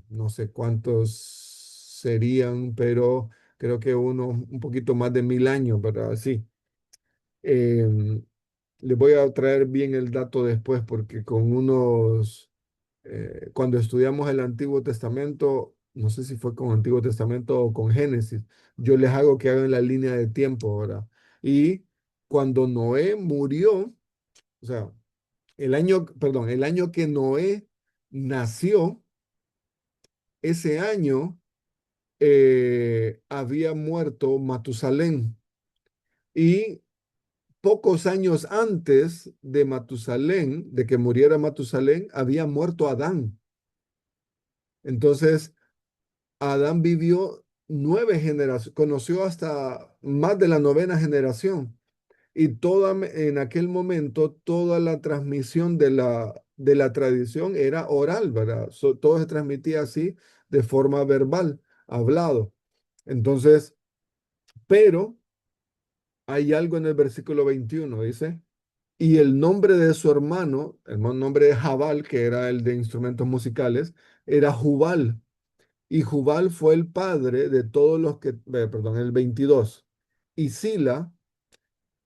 no sé cuántos serían, pero creo que unos un poquito más de 1000 años, ¿verdad? Sí. Em, Les voy a traer bien el dato después porque cuando estudiamos el Antiguo Testamento, no sé si fue con Antiguo Testamento o con Génesis, yo les hago que hagan la línea de tiempo, ¿verdad? Y cuando Noé murió, o sea, perdón, el año que Noé nació, ese año había muerto Matusalén, y pocos años antes de Matusalén, de que muriera Matusalén, había muerto Adán. Entonces, Adán vivió 9 generaciones, conoció hasta más de la novena generación, y en aquel momento toda la transmisión de la tradición era oral, ¿verdad? Todo se transmitía así de forma verbal, hablado. Entonces, pero hay algo en el versículo 21, dice, y el nombre de su hermano, el nombre de Jabal, que era el de instrumentos musicales, era Jubal. Y Jubal fue el padre de todos los que, perdón, el 22. Y Sila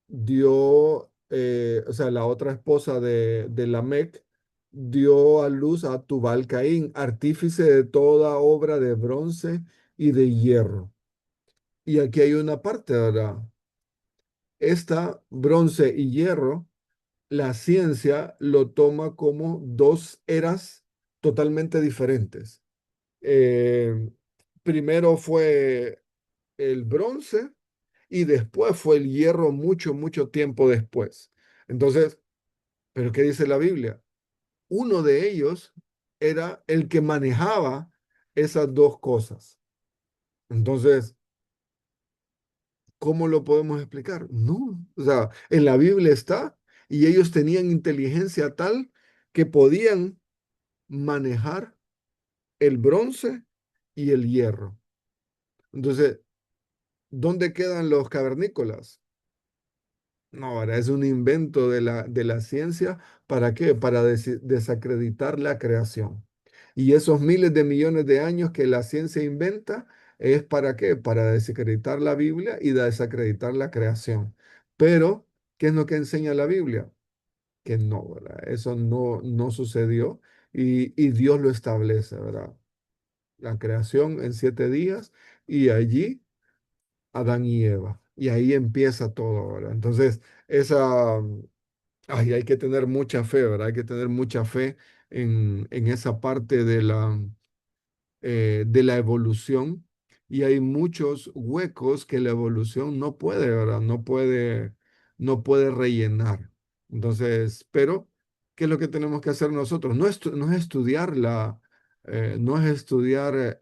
dio, o sea, la otra esposa de Lamec, dio a luz a Tubal Caín, artífice de toda obra de bronce y de hierro. Y aquí hay una parte, ¿verdad? Esta bronce y hierro, la ciencia lo toma como dos eras totalmente diferentes. Eh, Primero fue el bronce y después fue el hierro mucho, mucho tiempo después. Entonces, ¿pero qué dice la Biblia? Uno de ellos era el que manejaba esas dos cosas. Entonces, ¿cómo lo podemos explicar? No, o sea, en la Biblia está y ellos tenían inteligencia tal que podían manejar el bronce y el hierro. Entonces, ¿dónde quedan los cavernícolas? No, ahora es un invento de la ciencia. ¿Para qué? Para desacreditar la creación. Y esos miles de millones de años que la ciencia inventa, ¿es para qué? Para desacreditar la Biblia y desacreditar la creación. Pero, ¿qué es lo que enseña la Biblia? Que no, ¿verdad? Eso no sucedió y Dios lo establece, ¿verdad? La creación en 7 días y allí Adán y Eva. Y ahí empieza todo, ¿verdad? Entonces, esa, ay, hay que tener mucha fe, ¿verdad? Hay que tener mucha fe en esa parte de la evolución. Y hay muchos huecos que la evolución no puede, ¿verdad? No puede rellenar. Entonces, pero, ¿qué es lo que tenemos que hacer nosotros? No es estudiar no es estudiar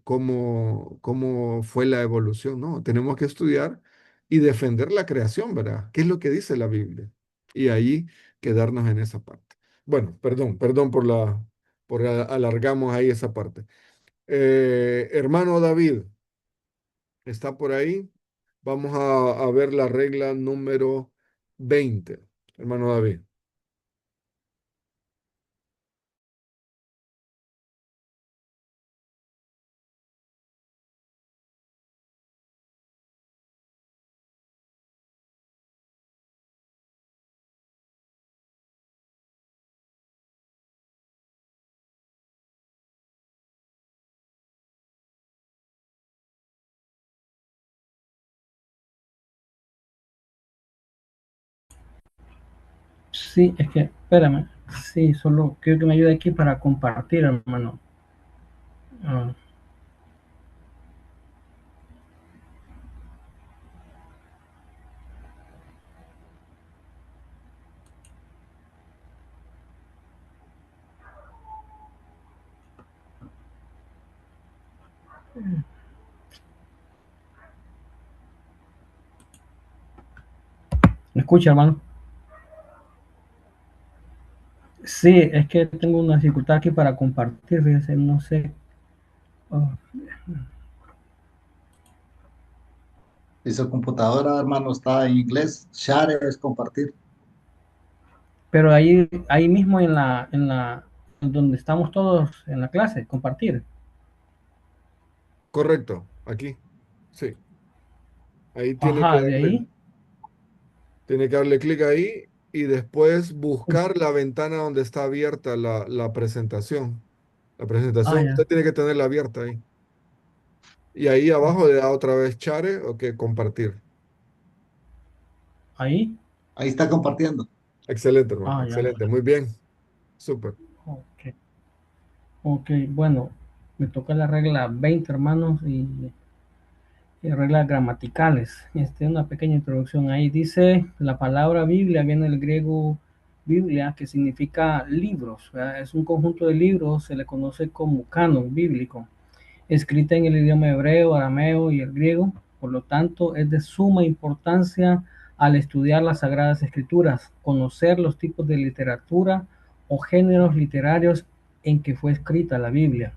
cómo fue la evolución, no, tenemos que estudiar y defender la creación, ¿verdad? ¿Qué es lo que dice la Biblia? Y ahí quedarnos en esa parte. Bueno, perdón alargamos ahí esa parte. Hermano David, ¿está por ahí? Vamos a ver la regla número 20, hermano David. Sí, es que, espérame. Sí, solo quiero que me ayude aquí para compartir, hermano. Ah, ¿me escucha, hermano? Sí, es que tengo una dificultad aquí para compartir, fíjese, no sé. Oh, Si su computadora, hermano, está en inglés, share es compartir. pero ahí mismo donde estamos todos en la clase, compartir. Correcto, aquí. Sí, ahí Ajá, de ahí. tiene que darle clic ahí y después buscar la ventana donde está abierta la presentación. La Ah, presentación, ya. usted tiene que tenerla abierta ahí. Y ahí abajo le da otra vez share o que compartir. Ahí. Ahí está compartiendo. Excelente, hermano, Ah, ya. excelente, muy bien, súper. Ok. Ok, bueno, me toca la regla 20, hermanos, y reglas gramaticales. Una pequeña introducción ahí. Dice, la palabra Biblia viene del griego Biblia, que significa libros, ¿verdad? Es un conjunto de libros, se le conoce como canon bíblico, escrita en el idioma hebreo, arameo y el griego. Por lo tanto, es de suma importancia al estudiar las Sagradas Escrituras, conocer los tipos de literatura o géneros literarios en que fue escrita la Biblia,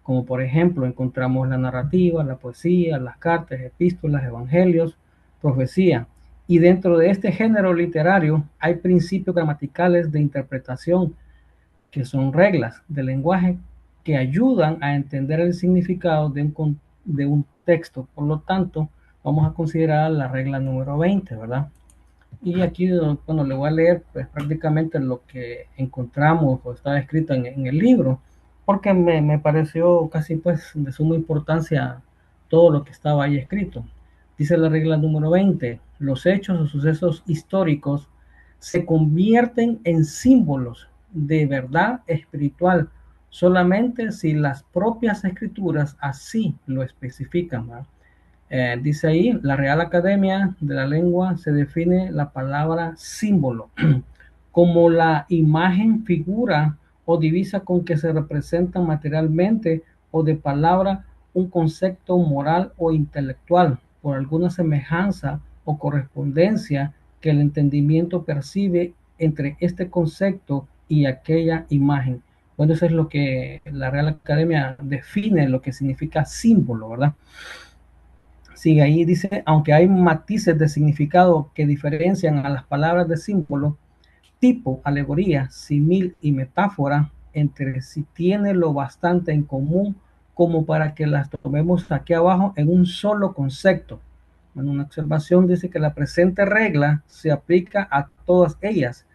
como por ejemplo encontramos la narrativa, la poesía, las cartas, epístolas, evangelios, profecía. Y dentro de este género literario hay principios gramaticales de interpretación, que son reglas de lenguaje que ayudan a entender el significado de un texto. Por lo tanto, vamos a considerar la regla número 20, ¿verdad? Y aquí, bueno, le voy a leer pues prácticamente lo que encontramos o está escrito en el libro, porque me pareció casi pues de suma importancia todo lo que estaba ahí escrito. Dice la regla número 20: los hechos o sucesos históricos se convierten en símbolos de verdad espiritual solamente si las propias escrituras así lo especifican, ¿verdad? Dice ahí, la Real Academia de la Lengua se define la palabra símbolo como la imagen, figura o divisa con que se representa materialmente o de palabra un concepto moral o intelectual por alguna semejanza o correspondencia que el entendimiento percibe entre este concepto y aquella imagen. Bueno, eso es lo que la Real Academia define lo que significa símbolo, ¿verdad? Sigue ahí, dice, aunque hay matices de significado que diferencian a las palabras de símbolo, tipo, alegoría, simil y metáfora, entre sí tiene lo bastante en común como para que las tomemos aquí abajo en un solo concepto. En una observación dice que la presente regla se aplica a todas ellas,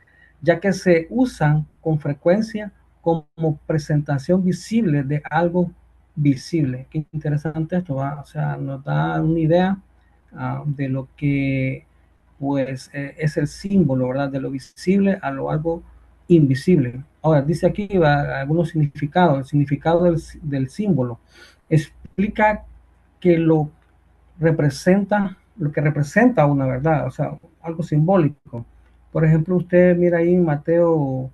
ya que se usan con frecuencia como presentación visible de algo visible. Qué interesante esto, ¿va? O sea, nos da una idea de lo que pues es el símbolo, ¿verdad? De lo visible a lo algo invisible. Ahora, dice aquí algunos significados. El significado del símbolo explica que lo que representa una verdad, o sea, algo simbólico. Por ejemplo, usted mira ahí en Mateo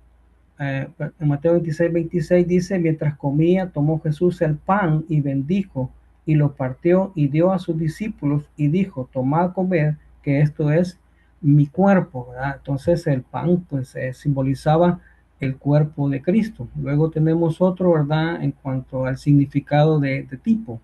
26 dice, mientras comía, tomó Jesús el pan y bendijo y lo partió y dio a sus discípulos y dijo, tomad, comer, que esto es mi cuerpo, ¿verdad? Entonces el pan pues simbolizaba el cuerpo de Cristo. Luego tenemos otro, ¿verdad? En cuanto al significado de tipo.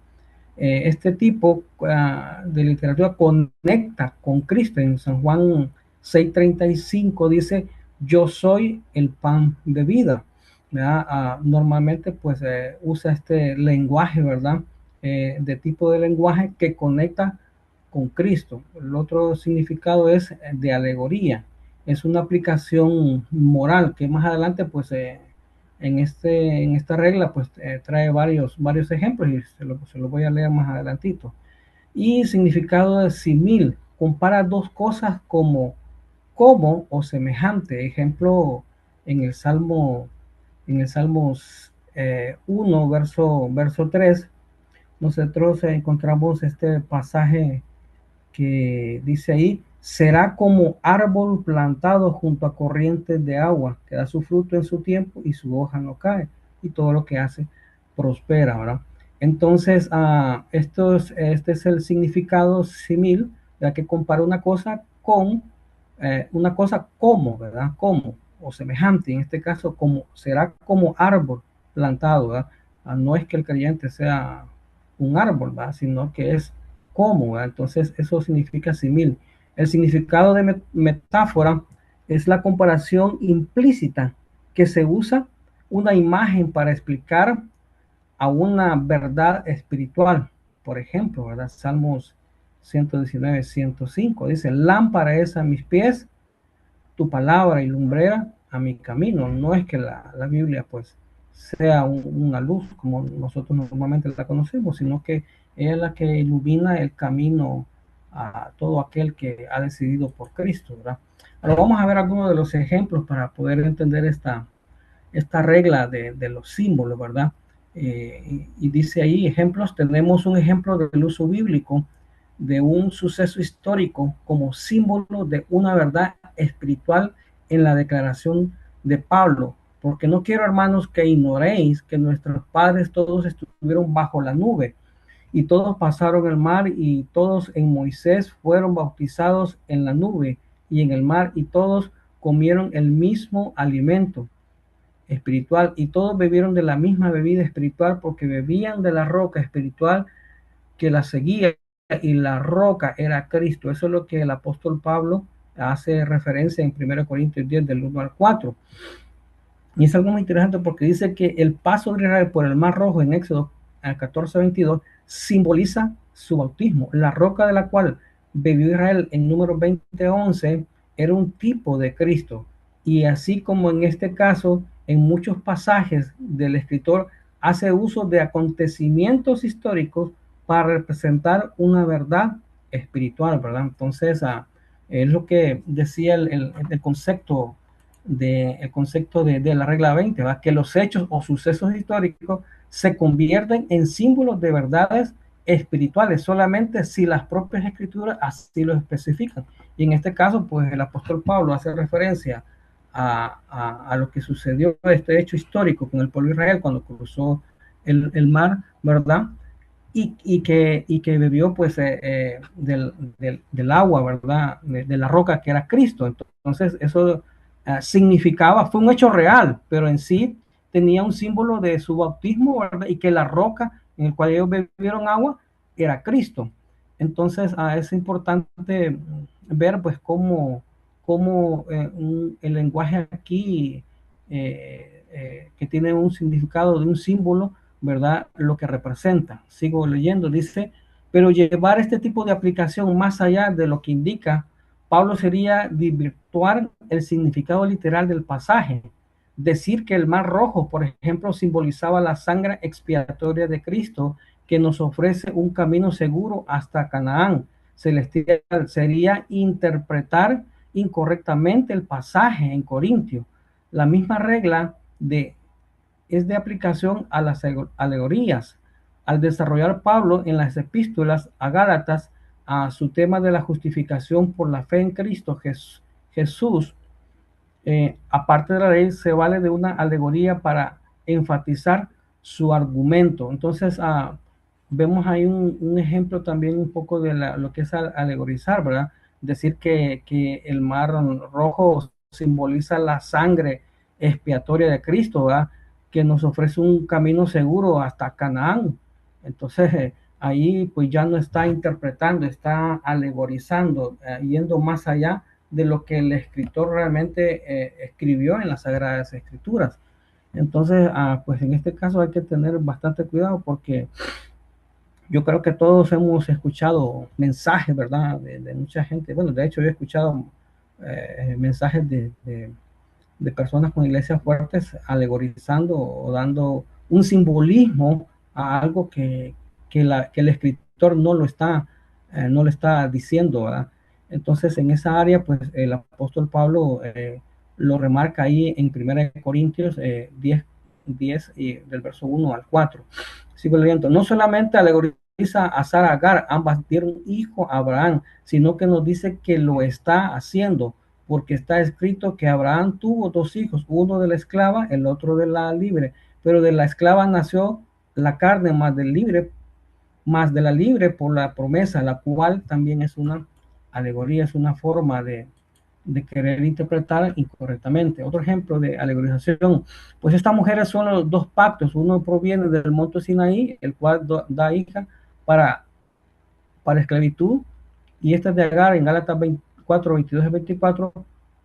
Este tipo de literatura conecta con Cristo. En San Juan 6:35 dice, yo soy el pan de vida. Normalmente pues usa este lenguaje, ¿verdad? De tipo de lenguaje que conecta con Cristo. El otro significado es de alegoría. Es una aplicación moral que más adelante pues en esta regla pues trae varios ejemplos y se lo voy a leer más adelantito. Y significado de simil, compara dos cosas como o semejante. Ejemplo, en el Salmos 1, verso 3, nosotros encontramos este pasaje que dice ahí, será como árbol plantado junto a corrientes de agua, que da su fruto en su tiempo y su hoja no cae, y todo lo que hace prospera, ¿verdad? Entonces, este es el significado simil, ya que compara una cosa con una cosa como, ¿verdad? Como, o semejante, en este caso, como será como árbol plantado, ¿verdad? No es que el creyente sea un árbol, ¿verdad? Sino que es como, ¿verdad? Entonces, eso significa simil. El significado de metáfora es la comparación implícita que se usa una imagen para explicar a una verdad espiritual. Por ejemplo, ¿verdad? Salmos 119:105 dice, lámpara es a mis pies tu palabra y lumbrera a mi camino. No es que la Biblia pues sea una luz como nosotros normalmente la conocemos, sino que es la que ilumina el camino a todo aquel que ha decidido por Cristo, ¿verdad? Ahora vamos a ver algunos de los ejemplos para poder entender esta regla de los símbolos, ¿verdad? Y dice ahí ejemplos, tenemos un ejemplo del uso bíblico de un suceso histórico como símbolo de una verdad espiritual en la declaración de Pablo. Porque no quiero, hermanos, que ignoréis que nuestros padres todos estuvieron bajo la nube y todos pasaron el mar y todos en Moisés fueron bautizados en la nube y en el mar y todos comieron el mismo alimento espiritual y todos bebieron de la misma bebida espiritual porque bebían de la roca espiritual que la seguía y la roca era Cristo. Eso es lo que el apóstol Pablo hace referencia en 1 Corintios 10 del 1 al 4. Y es algo muy interesante porque dice que el paso de Israel por el Mar Rojo en Éxodo 14:22 simboliza su bautismo. La roca de la cual bebió Israel en Números 20:11 era un tipo de Cristo. Y así como en este caso, en muchos pasajes del escritor hace uso de acontecimientos históricos para representar una verdad espiritual, ¿verdad? Entonces, es lo que decía el concepto de la regla 20, ¿verdad? Que los hechos o sucesos históricos se convierten en símbolos de verdades espirituales solamente si las propias escrituras así lo especifican. Y en este caso, pues el apóstol Pablo hace referencia a lo que sucedió, este hecho histórico con el pueblo de Israel cuando cruzó el mar, ¿verdad? Y que bebió pues del agua, ¿verdad? De la roca que era Cristo. Entonces eso significaba, fue un hecho real, pero en sí tenía un símbolo de su bautismo, ¿verdad? Y que la roca en el cual ellos bebieron agua era Cristo. Entonces es importante ver pues cómo el lenguaje aquí que tiene un significado de un símbolo, ¿verdad? Lo que representa. Sigo leyendo, dice, pero llevar este tipo de aplicación más allá de lo que indica Pablo sería desvirtuar el significado literal del pasaje. Decir que el mar rojo, por ejemplo, simbolizaba la sangre expiatoria de Cristo que nos ofrece un camino seguro hasta Canaán celestial sería interpretar incorrectamente el pasaje en Corintio. La misma regla es de aplicación a las alegorías. Al desarrollar Pablo en las epístolas a Gálatas a su tema de la justificación por la fe en Cristo Jesús, aparte de la ley, se vale de una alegoría para enfatizar su argumento. Entonces, vemos ahí un ejemplo también un poco de lo que es alegorizar, ¿verdad? Decir que el mar rojo simboliza la sangre expiatoria de Cristo, ¿verdad? Que nos ofrece un camino seguro hasta Canaán. Entonces, ahí pues ya no está interpretando, está alegorizando, yendo más allá de lo que el escritor realmente escribió en las Sagradas Escrituras. Entonces, pues en este caso hay que tener bastante cuidado porque yo creo que todos hemos escuchado mensajes, ¿verdad? De mucha gente. Bueno, de hecho yo he escuchado mensajes de personas con iglesias fuertes alegorizando o dando un simbolismo a algo que el escritor no lo está diciendo, ¿verdad? Entonces, en esa área, pues el apóstol Pablo lo remarca ahí en 1 Corintios 10 y del verso 1 al 4. Sigo leyendo. No solamente alegoriza a Sara Agar, ambas dieron hijo a Abraham, sino que nos dice que lo está haciendo, porque está escrito que Abraham tuvo dos hijos, uno de la esclava, el otro de la libre, pero de la esclava nació la carne, más de la libre por la promesa, la cual también es una alegoría, es una forma de querer interpretar incorrectamente. Otro ejemplo de alegorización, pues estas mujeres son los dos pactos, uno proviene del monte Sinaí, el cual da hija para, para esclavitud, y esta es de Agar en Gálatas 24, 22 y 24.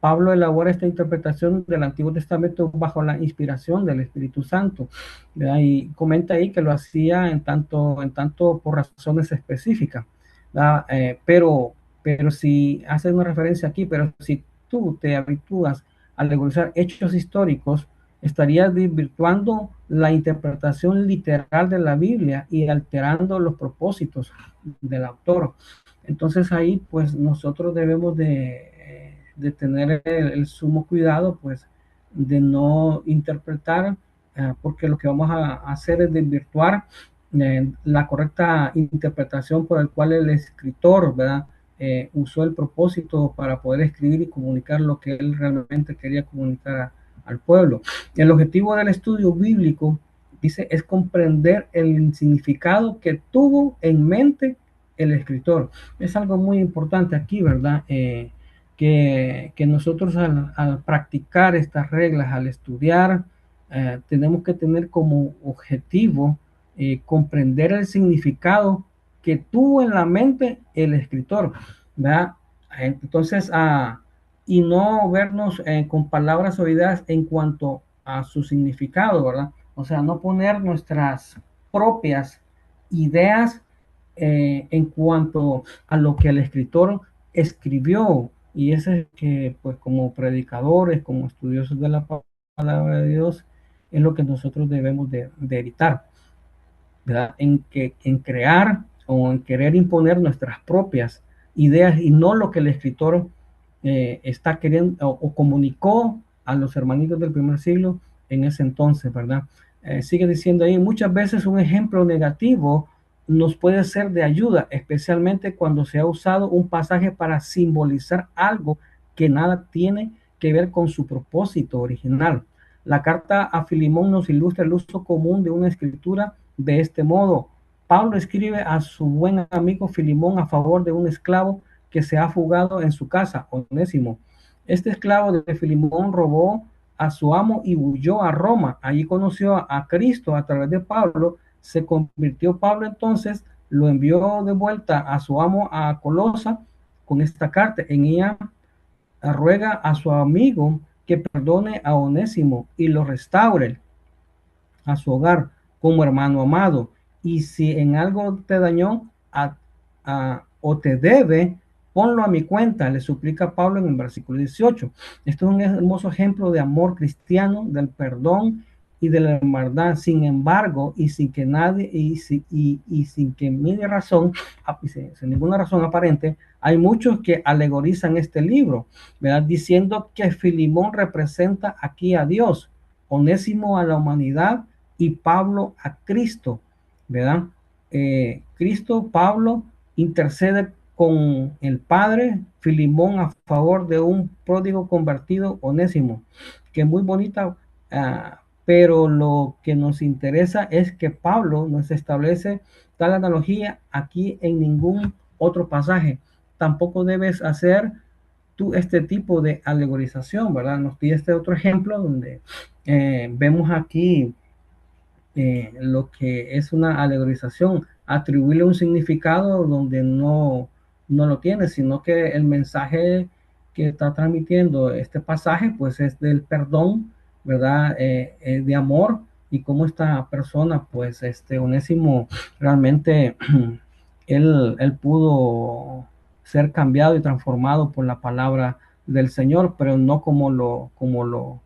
Pablo elabora esta interpretación del Antiguo Testamento bajo la inspiración del Espíritu Santo, ¿verdad? Y comenta ahí que lo hacía en tanto por razones específicas, pero si hace una referencia aquí, pero si tú te habitúas a alegorizar hechos históricos, estarías desvirtuando la interpretación literal de la Biblia y alterando los propósitos del autor. Entonces ahí pues nosotros debemos de tener el sumo cuidado pues de no interpretar porque lo que vamos a hacer es desvirtuar la correcta interpretación por el cual el escritor, ¿verdad? Usó el propósito para poder escribir y comunicar lo que él realmente quería comunicar al pueblo. El objetivo del estudio bíblico, dice, es comprender el significado que tuvo en mente el escritor. Es algo muy importante aquí, ¿verdad? Que nosotros al practicar estas reglas, al estudiar, tenemos que tener como objetivo comprender el significado que tuvo en la mente el escritor, ¿verdad? Entonces, y no vernos con palabras o ideas en cuanto a su significado, ¿verdad? O sea, no poner nuestras propias ideas en cuanto a lo que el escritor escribió Y ese es que, pues como predicadores, como estudiosos de la palabra de Dios, es lo que nosotros debemos de evitar, ¿verdad? En crear o en querer imponer nuestras propias ideas y no lo que el escritor está queriendo o comunicó a los hermanitos del primer siglo en ese entonces, ¿verdad? Sigue diciendo ahí, muchas veces un ejemplo negativo nos puede ser de ayuda, especialmente cuando se ha usado un pasaje para simbolizar algo que nada tiene que ver con su propósito original. La carta a Filimón nos ilustra el uso común de una escritura de este modo. Pablo escribe a su buen amigo Filimón a favor de un esclavo que se ha fugado en su casa, Onésimo. Este esclavo de Filimón robó a su amo y huyó a Roma. Allí conoció a Cristo a través de Pablo. Se convirtió Pablo entonces, lo envió de vuelta a su amo a Colosa con esta carta. En ella ruega a su amigo que perdone a Onésimo y lo restaure a su hogar como hermano amado. Y si en algo te dañó o te debe, ponlo a mi cuenta, le suplica Pablo en el versículo 18. Esto es un hermoso ejemplo de amor cristiano, del perdón y de la hermandad. Sin embargo, y sin que nadie, y sin que mire razón, sin ninguna razón aparente, hay muchos que alegorizan este libro, ¿verdad? Diciendo que Filimón representa aquí a Dios, Onésimo a la humanidad y Pablo a Cristo, ¿verdad? Cristo, Pablo, intercede con el Padre, Filimón a favor de un pródigo convertido, Onésimo, que es muy bonita, pero lo que nos interesa es que Pablo nos establece tal analogía aquí en ningún otro pasaje. Tampoco debes hacer tú este tipo de alegorización, ¿verdad? Nos pide este otro ejemplo donde vemos aquí lo que es una alegorización, atribuirle un significado donde no lo tiene, sino que el mensaje que está transmitiendo este pasaje, pues es del perdón, ¿verdad? De amor y cómo esta persona, pues Onésimo, realmente él pudo ser cambiado y transformado por la palabra del Señor, pero no como lo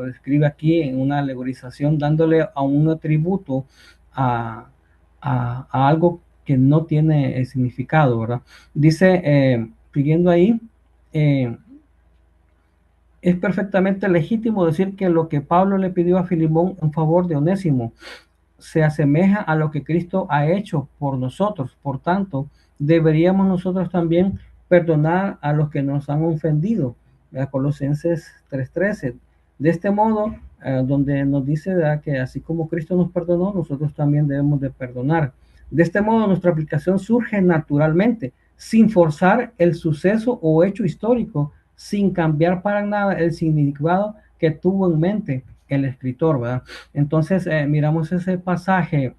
describe aquí en una alegorización, dándole a un atributo a, a algo que no tiene significado, ¿verdad? Dice, siguiendo ahí, eh, es perfectamente legítimo decir que lo que Pablo le pidió a Filimón en favor de Onésimo se asemeja a lo que Cristo ha hecho por nosotros. Por tanto, deberíamos nosotros también perdonar a los que nos han ofendido. Colosenses 3:13. De este modo, donde nos dice que así como Cristo nos perdonó, nosotros también debemos de perdonar. De este modo, nuestra aplicación surge naturalmente, sin forzar el suceso o hecho histórico, sin cambiar para nada el significado que tuvo en mente el escritor, ¿verdad? Entonces, miramos ese pasaje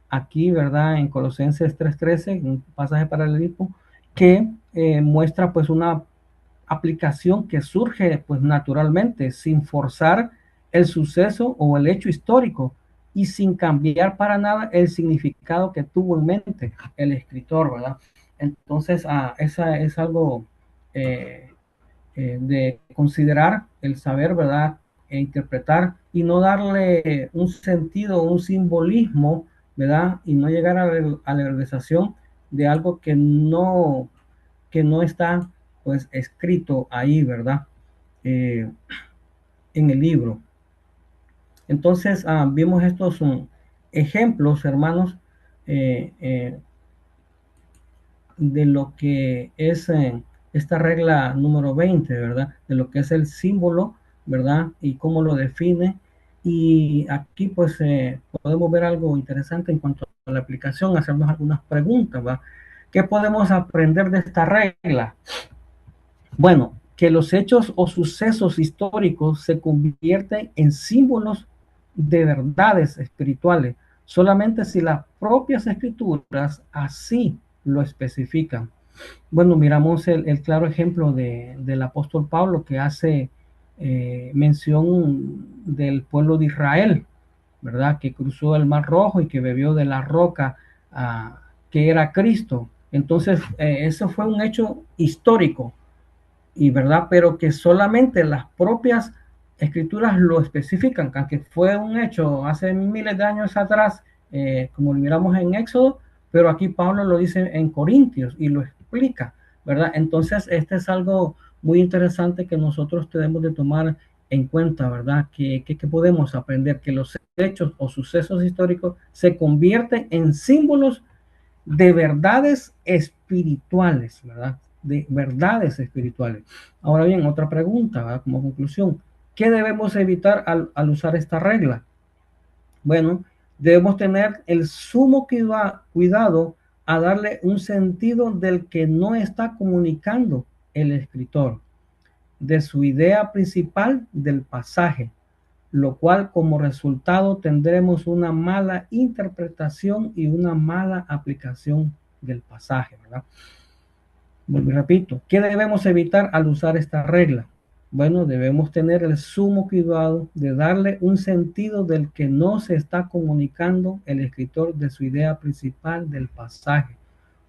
aquí, ¿verdad? En Colosenses 3:13, un pasaje paralelo que muestra pues una aplicación que surge pues naturalmente, sin forzar el suceso o el hecho histórico y sin cambiar para nada el significado que tuvo en mente el escritor, ¿verdad? Entonces, esa es algo de considerar el saber, ¿verdad? E interpretar y no darle un sentido, un simbolismo, ¿verdad? Y no llegar a la realización de algo que no está pues escrito ahí, ¿verdad? Eh, en el libro. Entonces, vimos estos ejemplos, hermanos, eh, eh, de lo que es esta regla número 20, ¿verdad? De lo que es el símbolo, ¿verdad? Y cómo lo define. Y aquí pues podemos ver algo interesante en cuanto a la aplicación, hacernos algunas preguntas, ¿verdad? ¿Qué podemos aprender de esta regla? Bueno, que los hechos o sucesos históricos se convierten en símbolos de verdades espirituales, solamente si las propias escrituras así lo especifican. Bueno, miramos el claro ejemplo del apóstol Pablo que hace mención del pueblo de Israel, ¿verdad? Que cruzó el Mar Rojo y que bebió de la roca que era Cristo. Entonces, eso fue un hecho histórico, y verdad, pero que solamente las propias escrituras lo especifican, aunque fue un hecho hace miles de años atrás, como lo miramos en Éxodo, pero aquí Pablo lo dice en Corintios y lo explica, ¿verdad? Entonces, este es algo muy interesante que nosotros tenemos de tomar en cuenta, ¿verdad? Que podemos aprender que los hechos o sucesos históricos se convierten en símbolos de verdades espirituales, ¿verdad? De verdades espirituales. Ahora bien, otra pregunta, ¿verdad? Como conclusión, ¿qué debemos evitar al usar esta regla? Bueno, debemos tener el sumo cuidado a darle un sentido del que no está comunicando el escritor, de su idea principal del pasaje, lo cual como resultado tendremos una mala interpretación y una mala aplicación del pasaje, ¿verdad? Vuelvo y repito, ¿qué debemos evitar al usar esta regla? Bueno, debemos tener el sumo cuidado de darle un sentido del que no se está comunicando el escritor de su idea principal del pasaje,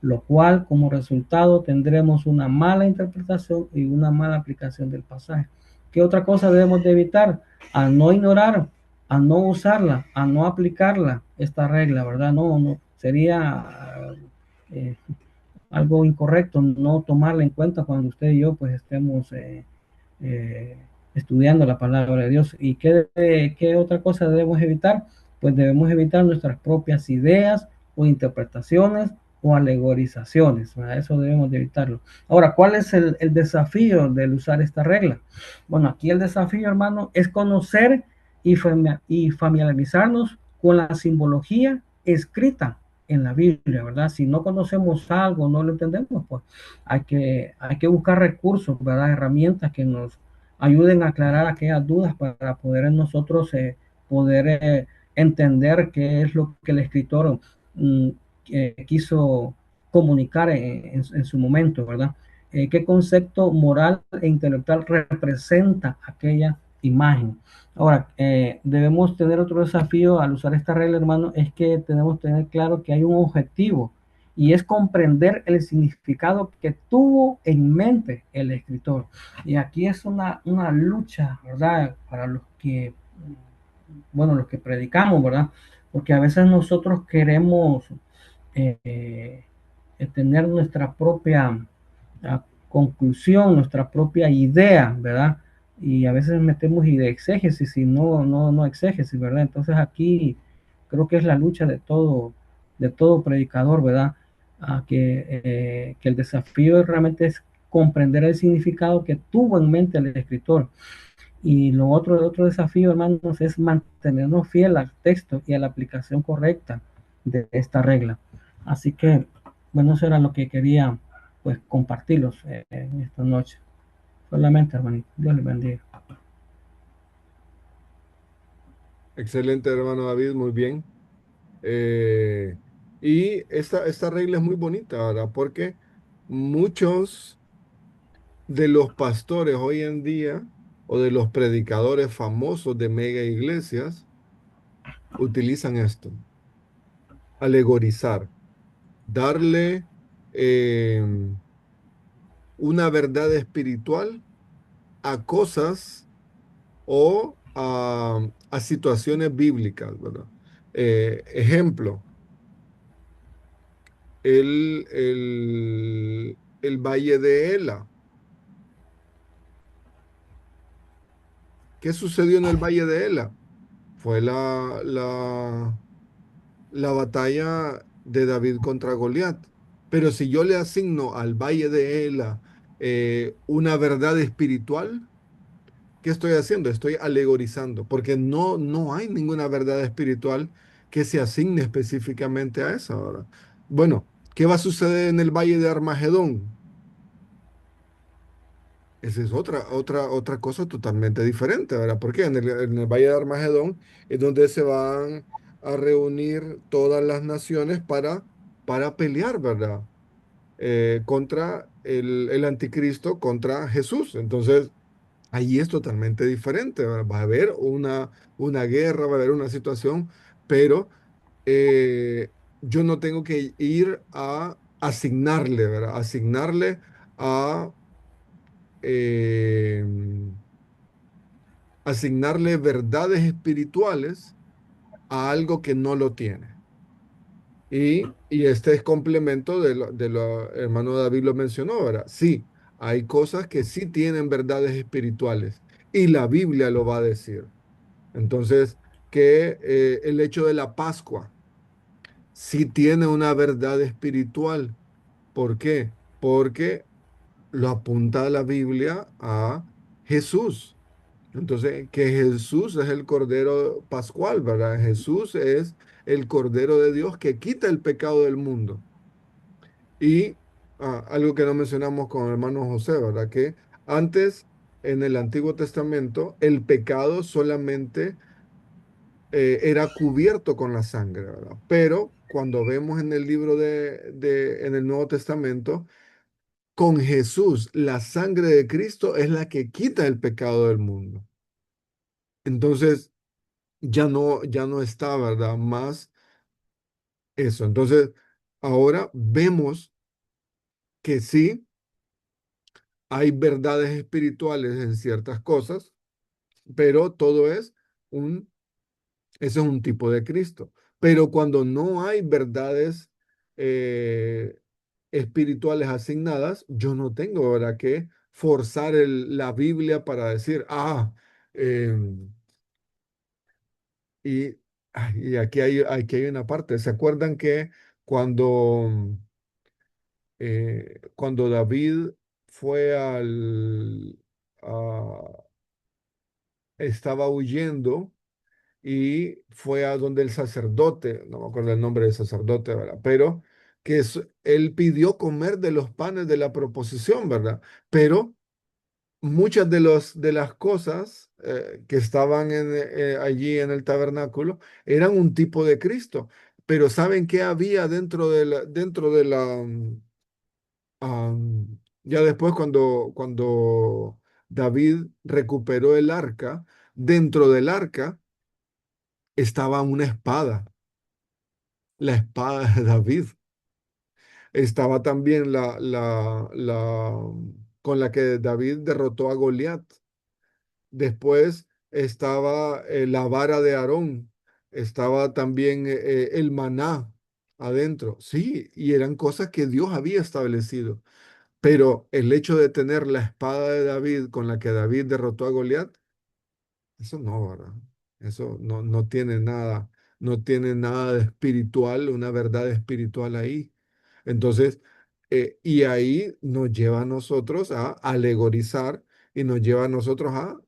lo cual como resultado tendremos una mala interpretación y una mala aplicación del pasaje. ¿Qué otra cosa debemos de evitar? A no ignorar, a no usarla, a no aplicarla, esta regla, ¿verdad? No, sería eh, algo incorrecto no tomarla en cuenta cuando usted y yo pues estemos eh, estudiando la palabra de Dios. ¿Y qué otra cosa debemos evitar? Pues debemos evitar nuestras propias ideas o interpretaciones o alegorizaciones. ¿Verdad? Eso debemos de evitarlo. Ahora, ¿cuál es el desafío del usar esta regla? Bueno, aquí el desafío, hermano, es conocer y familiarizarnos con la simbología escrita en la Biblia, ¿verdad? Si no conocemos algo, no lo entendemos, pues hay que buscar recursos, ¿verdad? Herramientas que nos ayuden a aclarar aquellas dudas para poder nosotros poder entender qué es lo que el escritor mm, quiso comunicar en su momento, ¿verdad? ¿Qué concepto moral e intelectual representa aquella imagen? Ahora, debemos tener otro desafío al usar esta regla, hermano, es que tenemos que tener claro que hay un objetivo y es comprender el significado que tuvo en mente el escritor. Y aquí es una lucha, ¿verdad? Para los que, bueno, los que predicamos, ¿verdad? Porque a veces nosotros queremos eh, tener nuestra propia conclusión, nuestra propia idea, ¿verdad? Y a veces metemos idea exégesis y no exégesis, ¿verdad? Entonces aquí creo que es la lucha de todo predicador, ¿verdad? Que el desafío realmente es comprender el significado que tuvo en mente el escritor. Y el otro desafío, hermanos, es mantenernos fiel al texto y a la aplicación correcta de esta regla. Así que, bueno, eso era lo que quería, pues, compartirlos en esta noche. Solamente, hermanito. Dios les bendiga. Excelente, hermano David, muy bien. Eh, y esta regla es muy bonita, ¿verdad? Porque muchos de los pastores hoy en día o de los predicadores famosos de mega iglesias utilizan esto, alegorizar, darle eh, una verdad espiritual a cosas o a situaciones bíblicas, ¿verdad? Ejemplo, el Valle de Ela. ¿Qué sucedió en el Valle de Ela? Fue la batalla de David contra Goliat. Pero si yo le asigno al Valle de Ela una verdad espiritual, ¿qué estoy haciendo? Estoy alegorizando, porque no hay ninguna verdad espiritual que se asigne específicamente a esa hora. Bueno, ¿qué va a suceder en el Valle de Armagedón? Esa es otra cosa totalmente diferente, ¿verdad? Porque en el Valle de Armagedón es donde se van a reunir todas las naciones para pelear, ¿verdad? Contra el anticristo, contra Jesús. Entonces, ahí es totalmente diferente, ¿verdad? Va a haber una guerra, va a haber una situación, pero yo no tengo que ir a asignarle, ¿verdad? Asignarle a, eh, asignarle verdades espirituales a algo que no lo tiene. Y este es complemento de lo hermano David lo mencionó, ¿verdad? Sí, hay cosas que sí tienen verdades espirituales y la Biblia lo va a decir. Entonces, que el hecho de la Pascua sí tiene una verdad espiritual. ¿Por qué? Porque lo apunta la Biblia a Jesús. Entonces, que Jesús es el Cordero Pascual, ¿verdad? Jesús es el Cordero de Dios que quita el pecado del mundo. Y algo que no mencionamos con el hermano José, ¿verdad? Que antes, en el Antiguo Testamento, el pecado solamente era cubierto con la sangre, ¿verdad? Pero cuando vemos en el libro en el Nuevo Testamento, con Jesús, la sangre de Cristo es la que quita el pecado del mundo. Entonces, ya no está, ¿verdad? Más eso. Entonces, ahora vemos que sí hay verdades espirituales en ciertas cosas, pero todo ese es un tipo de Cristo. Pero cuando no hay verdades eh, espirituales asignadas, yo no tengo, ¿verdad?, que forzar la Biblia para decir, em, y, y aquí hay una parte. ¿Se acuerdan que cuando, cuando David fue estaba huyendo y fue a donde el sacerdote, no me acuerdo el nombre del sacerdote, ¿verdad? Pero él pidió comer de los panes de la proposición, ¿verdad? Pero muchas de las cosas que estaban allí en el tabernáculo eran un tipo de Cristo. Pero ¿saben qué había ya después cuando David recuperó el arca, dentro del arca estaba una espada, la espada de David. Estaba también con la que David derrotó a Goliat. Después estaba la vara de Aarón. Estaba también el maná adentro. Sí, y eran cosas que Dios había establecido. Pero el hecho de tener la espada de David con la que David derrotó a Goliat, eso no, ¿verdad? Eso no tiene nada, no tiene nada de espiritual, una verdad espiritual ahí. Entonces, y ahí nos lleva a nosotros a alegorizar y nos lleva a nosotros a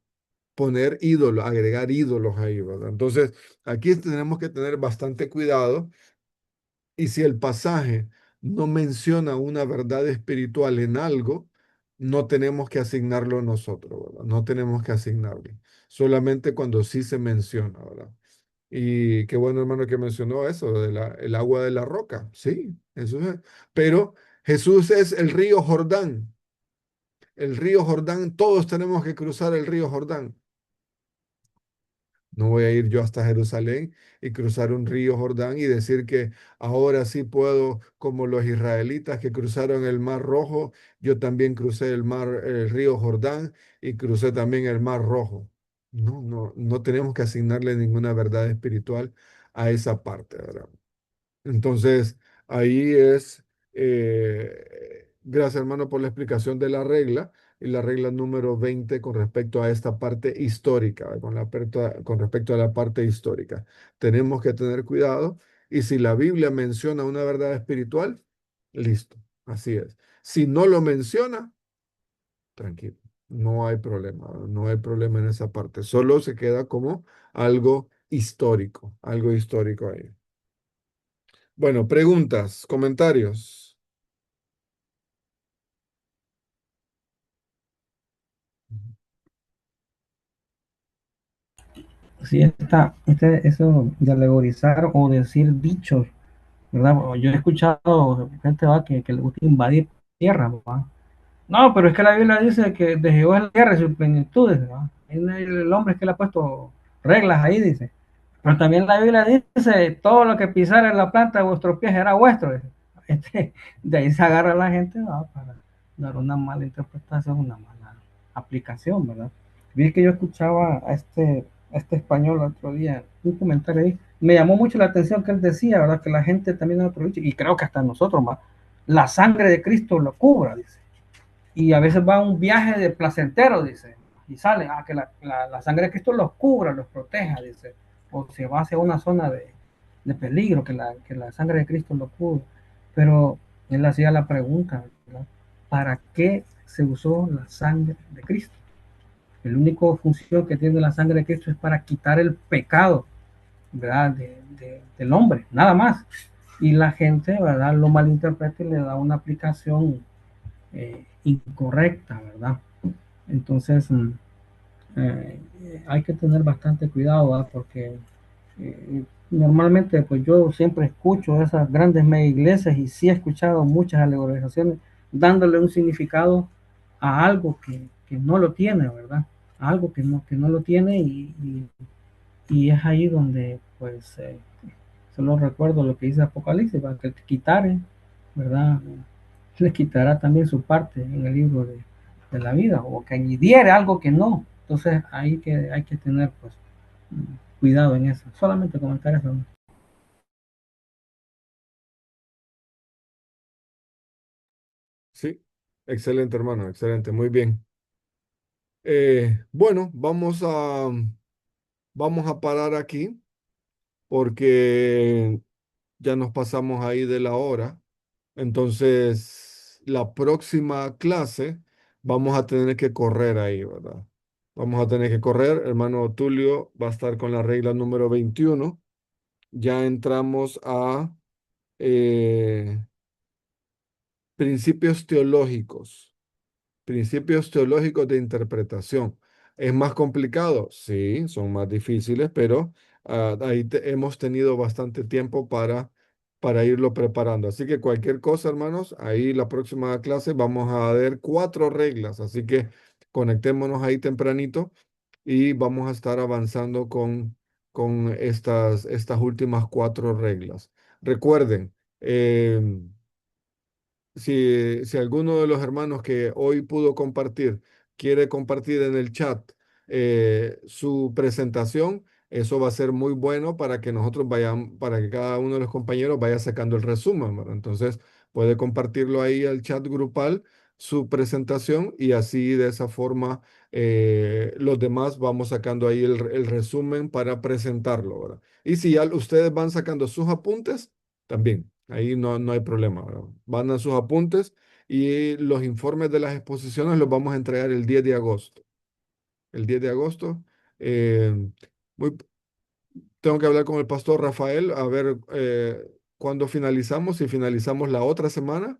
poner ídolos, agregar ídolos ahí, ¿verdad? Entonces, aquí tenemos que tener bastante cuidado y si el pasaje no menciona una verdad espiritual en algo, no tenemos que asignarlo nosotros, ¿verdad? No tenemos que asignarlo. Solamente cuando sí se menciona, ¿verdad? Y qué bueno, hermano, que mencionó eso, el agua de la roca. Sí, eso es. Pero Jesús es el río Jordán. El río Jordán, todos tenemos que cruzar el río Jordán. No voy a ir yo hasta Jerusalén y cruzar un río Jordán y decir que ahora sí puedo, como los israelitas que cruzaron el Mar Rojo, yo también crucé el río Jordán y crucé también el Mar Rojo. No tenemos que asignarle ninguna verdad espiritual a esa parte, ¿verdad? Entonces, ahí gracias hermano por la explicación de la regla y la regla número 20 con respecto a esta parte histórica, con respecto a la parte histórica. Tenemos que tener cuidado y si la Biblia menciona una verdad espiritual, listo, así es. Si no lo menciona, tranquilo, no hay problema en esa parte, solo se queda como algo histórico ahí. Bueno, preguntas, comentarios. Sí, eso de alegorizar o decir dichos, ¿verdad? Yo he escuchado gente va que le gusta invadir tierra, ¿va? No, pero es que la Biblia dice que de Jehová es la tierra y sus plenitudes, ¿va? El hombre es que le ha puesto reglas ahí, dice. Pero también la Biblia dice, todo lo que pisara en la planta de vuestros pies será vuestro, dice. de ahí se agarra la gente, ¿verdad? Para dar una mala interpretación, una mala aplicación, ¿verdad? Vi que yo escuchaba a este español el otro día, un comentario ahí, me llamó mucho la atención que él decía, ¿verdad? Que la gente también aprovecha, y creo que hasta nosotros más, la sangre de Cristo lo cubra, dice. Y a veces va a un viaje de placentero, dice, y sale, que la sangre de Cristo los cubra, los proteja, dice, o se va hacia una zona de peligro, que la sangre de Cristo lo cubra. Pero él hacía la pregunta, ¿verdad? ¿Para qué se usó la sangre de Cristo? La única función que tiene la sangre de Cristo es para quitar el pecado, ¿verdad? Del hombre, nada más. Y la gente, ¿verdad? Lo malinterpreta y le da una aplicación incorrecta, ¿verdad? Entonces, eh, hay que tener bastante cuidado, ¿verdad? Porque normalmente, pues yo siempre escucho esas grandes mega iglesias y sí he escuchado muchas alegorizaciones dándole un significado a algo que no lo tiene, ¿verdad? A algo que no lo tiene y es ahí donde, pues, solo recuerdo lo que dice Apocalipsis, para que te quitare, ¿verdad? Le quitará también su parte en el libro de la vida, o que añadiere algo que no. Entonces, ahí que hay que tener, pues, cuidado en eso. Solamente comentar eso, ¿no? Sí, excelente, hermano, excelente, muy bien. Bueno, vamos a parar aquí porque ya nos pasamos ahí de la hora. Entonces, la próxima clase vamos a tener que correr ahí, ¿verdad? Vamos a tener que correr. Hermano Tulio va a estar con la regla número 21. Ya entramos a eh, principios teológicos. Principios teológicos de interpretación. ¿Es más complicado? Sí, son más difíciles, pero ahí hemos tenido bastante tiempo para irlo preparando. Así que cualquier cosa, hermanos, ahí la próxima clase vamos a ver 4 reglas. Así que conectémonos ahí tempranito y vamos a estar avanzando con estas últimas 4 reglas. Recuerden, si alguno de los hermanos que hoy pudo compartir quiere compartir en el chat su presentación, eso va a ser muy bueno para que nosotros vayamos, para que cada uno de los compañeros vaya sacando el resumen, ¿verdad? Entonces puede compartirlo ahí al chat grupal, su presentación, y así de esa forma los demás vamos sacando ahí el resumen para presentarlo, ¿verdad? Y si ya ustedes van sacando sus apuntes, también, ahí no hay problema, ¿verdad? Van a sus apuntes y los informes de las exposiciones los vamos a entregar el 10 de agosto. El 10 de agosto. eh, muy- Tengo que hablar con el pastor Rafael a ver cuándo finalizamos, si finalizamos la otra semana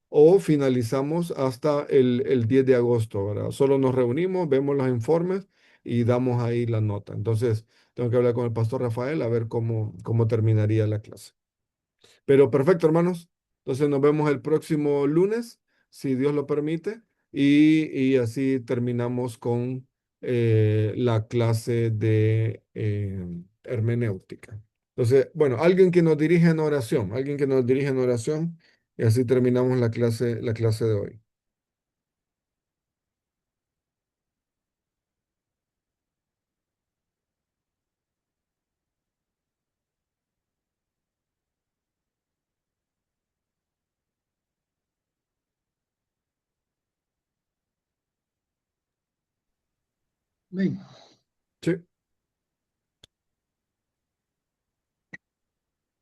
o finalizamos hasta el 10 de agosto, ¿verdad? Solo nos reunimos, vemos los informes y damos ahí la nota. Entonces, tengo que hablar con el pastor Rafael a ver cómo terminaría la clase. Pero perfecto, hermanos. Entonces nos vemos el próximo lunes, si Dios lo permite, y así terminamos con la clase de hermenéutica. Entonces, bueno, alguien que nos dirige en oración, alguien que nos dirige en oración, y así terminamos la clase de hoy. Amén. Sí,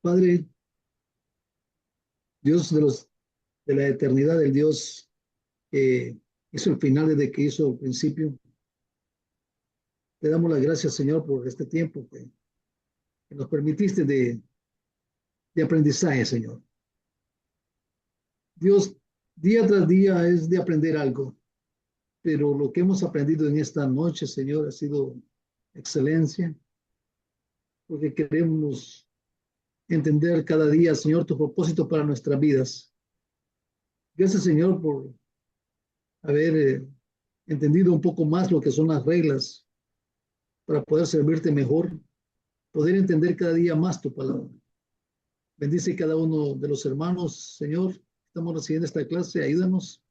Padre, Dios de la eternidad, el Dios que hizo el final desde que hizo el principio. Te damos las gracias, Señor, por este tiempo que nos permitiste de aprendizaje, Señor. Dios, día tras día es de aprender algo, pero lo que hemos aprendido en esta noche, Señor, ha sido excelencia, porque queremos entender cada día, Señor, tu propósito para nuestras vidas. Gracias, Señor, por haber entendido un poco más lo que son las reglas para poder servirte mejor, poder entender cada día más tu palabra. Bendice cada uno de los hermanos, Señor. Estamos recibiendo esta clase, ayúdanos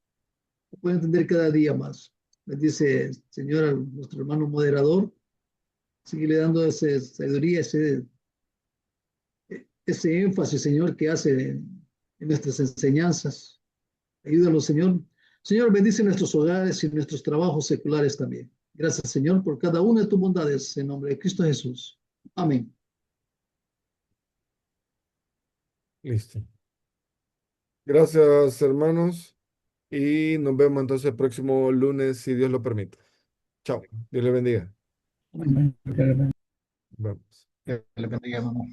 a poder entender cada día más. Bendice, Señor, a nuestro hermano moderador. Sigue dando esa sabiduría, ese énfasis, Señor, que hace en nuestras enseñanzas. Ayúdalo, Señor. Señor, bendice nuestros hogares y nuestros trabajos seculares también. Gracias, Señor, por cada una de tus bondades. En nombre de Cristo Jesús. Amén. Listo. Gracias, hermanos. Y nos vemos entonces el próximo lunes, si Dios lo permite. Chao. Dios les bendiga. Vamos. Que le bendiga, hermano.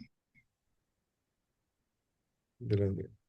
Dios les bendiga.